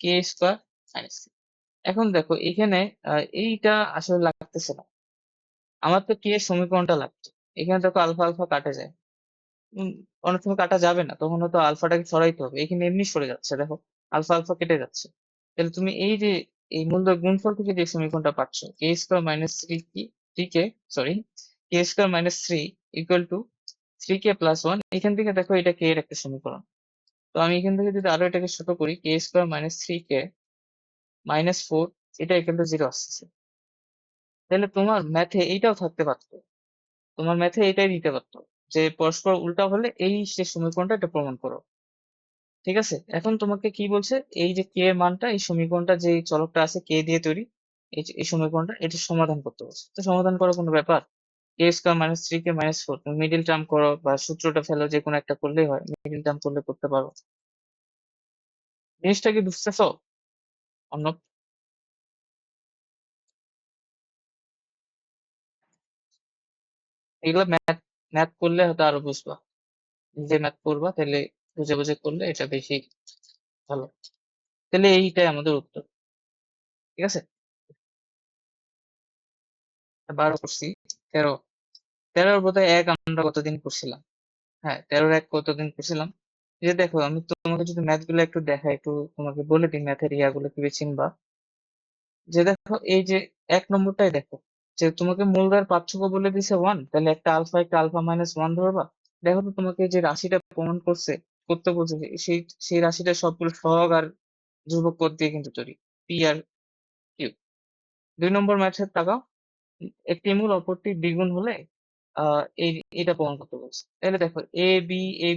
K square minus 3। এখন দেখো এখানে এইটা আসলে লাগতেছে না, আমার তো কে সমীকরণটা লাগছে। এখানে দেখো আলফা আলফা কাটে যায়। উম, অনেক সময় কাটা যাবে না, তখন হয়তো আলফাটাকে সরাইতে হবে। এখানে এমনি সরে যাচ্ছে, দেখো আলফা আলফা কেটে যাচ্ছে। তাহলে তুমি এই যে এই মূলদের গুণফল থেকে যে সমীকরণটা পাচ্ছ কে স্কোয়ার মাইনাস থ্রি কি 3k, sorry K square minus three equal to 3k+1, এখান থেকে দেখো এটা কে এর একটা সমীকরণ। তো আমি এখান থেকে যদি আরো এটাকে ছোট করি, কে স্কোয়ার মাইনাস 3k মাইনাস 4, এটা ইকুয়াল টু 0 আসছে। তাহলে তোমার ম্যাথে এইটাও থাকতে পারতো, তোমার ম্যাথে এটাই দিতে পারতো যে পরস্পর উল্টা হলে এই যে সমীকরণটা এটা প্রমাণ করো। ঠিক আছে, এখন তোমাকে কি বলছে, এই যে কে এর মানটা, এই সমীকরণটা যে চলকটা আছে কে দিয়ে তৈরি, এই সমীকরণটা এটা সমাধান করতে বলছে। তো সমাধান করার কোনো ব্যাপার, কে স্কোয়ার মাইনাস 3k মাইনাস 4, তুমি মিডিল টার্ম করো বা সূত্রটা ফেলো, যে কোনো একটা করলেই হয়, মিডিল টার্ম করলে করতে পারো। জিনিসটা কি বুঝতেছো? অন্য এগুলো ম্যাথ ম্যাথ করলে হয়তো আরো বুঝবা, নিজে ম্যাথ করবা তাহলে বুঝে বুঝে করলে এটা বেশি ভালো। তাহলে এইটাই আমাদের উত্তর। ঠিক আছে, 12 করছি। 13, 13 বোধহয় এক আমরা কতদিন করছিলাম। হ্যাঁ 13 এক কতদিন করছিলাম। এই যে দেখো আমি তোমাকে যদি ম্যাথ গুলো একটু দেখাই, একটু তোমাকে বলে দিই ম্যাথের ইয়াগুলো কিভাবে চিনবা। যে দেখো এই যে 1 নম্বরটাই দেখো, যে তোমাকে মূলধর পার্থক্য বলে দিছে 1, তাহলে একটা আলফা মাইনাস 1 ধরবা। দেখো তো তোমাকে যে রাশিটা প্রমাণ করতে বলছে, সেই সেই রাশিটা সবগুলো সহগ আর ধ্রুবক পদ দিয়ে কিন্তু তৈরি, পি আর কিউ। 2 নম্বর ম্যাথের তাকাও, একটি মূল অপরটি দ্বিগুণ হলে এই এটা প্রমাণ করতে বলছে। তাহলে দেখো এ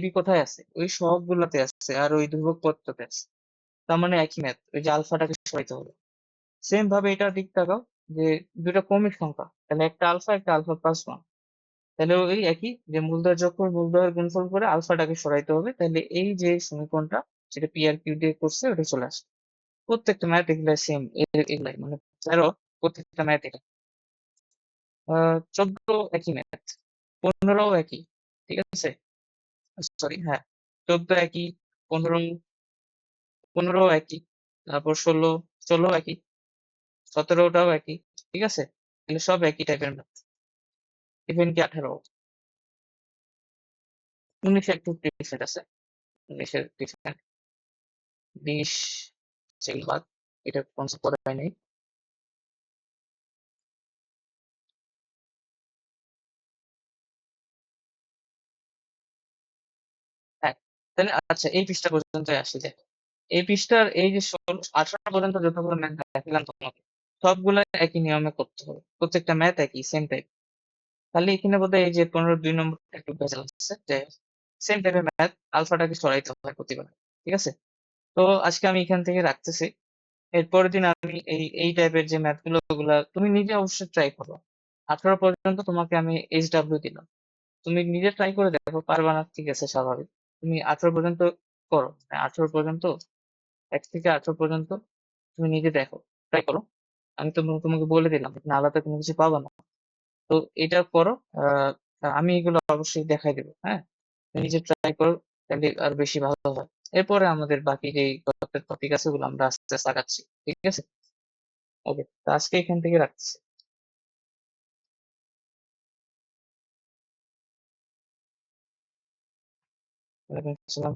বি কোথায় আছে, ওই সহগ গুলাতে আছে আর ওই ধ্রুবক পদটাতে আছে। তার মানে একই ম্যাথ, ওই যে আলফাটাকে সরাইতে হবে। সেম ভাবে এটা দিক তাকাও, যে দুটো কমিক সংখ্যা, তাহলে একটা আলফা প্লাস 1, তাহলে ওই একই, যে মূলদয়ের যোগফল মূলদয়ের গুণফল করে আলফাটাকে সরাইতে হবে, তাহলে এই যে সমীকরণটা যেটা পি আর কিউ দিয়ে করছে ওটা চলে আসে। প্রত্যেকটা ম্যাথ এগুলা সেম, এগুলাই মানে 13 প্রত্যেকটা ম্যাথ এটা। 14 একই ম্যাথ, 15 একই। ঠিক আছে, সরি হ্যাঁ 14 একই, 15 15 একই, তারপর 16 একই, 17টাও একই। ঠিক আছে, তাহলে সব একই টাইপের ম্যাথ। ইভেন কি 18, 19 একটু ডিফারেন্ট আছে, 19 ডিফারেন্ট, 20 সেগুলো বাদ, এটা কনসেপ্ট করা হয় নাই। হ্যাঁ, তাহলে আচ্ছা এই পৃষ্ঠা পর্যন্ত আসি, দেখো এই পৃষ্ঠার এই যে 18 পর্যন্ত যতগুলো ম্যাথ দেখালাম তোমাকে, সবগুলো একই নিয়মে করতে হবে। প্রত্যেকটা ম্যাথ একই, সেম টাইপ। খালি এখানে বোধহয় এই যে 15-2 নম্বর একটু ভেজাল আছে, যে সেম টাইপের ম্যাথ, আলফাটাকে সরাইতে হয় প্রতিবার। ঠিক আছে? তো আজকে আমি এখান থেকে রাখতেছি। এরপরের দিন আমি এই টাইপের যে ম্যাথ গুলো, ওগুলা তুমি নিজে অবশ্যই ট্রাই করো। 18 পর্যন্ত তোমাকে আমি HW দিলাম, তুমি নিজে ট্রাই করে দেখো, পারবা না ঠিক আছে, স্বাভাবিক। তুমি 18 পর্যন্ত করো, 18 পর্যন্ত, 1 থেকে 18 পর্যন্ত তুমি নিজে দেখো, ট্রাই করো। আমি তো তোমাকে বলে দিলাম, না আলাদা কোনো কিছু পাবা না। তো এটা করো। আমি এগুলো অবশ্যই দেখাই দেবো, হ্যাঁ? তুমি নিজে ট্রাই করো, তাহলে আর বেশি ভালো হয়। এরপরে আমাদের বাকি যে টপিক আছে, ওগুলো আমরা আস্তে আস্তে আগাচ্ছি। ঠিক আছে? ওকে, তো আজকে এখান থেকে রাখছি। ওয়ালাইকুম আসসালাম।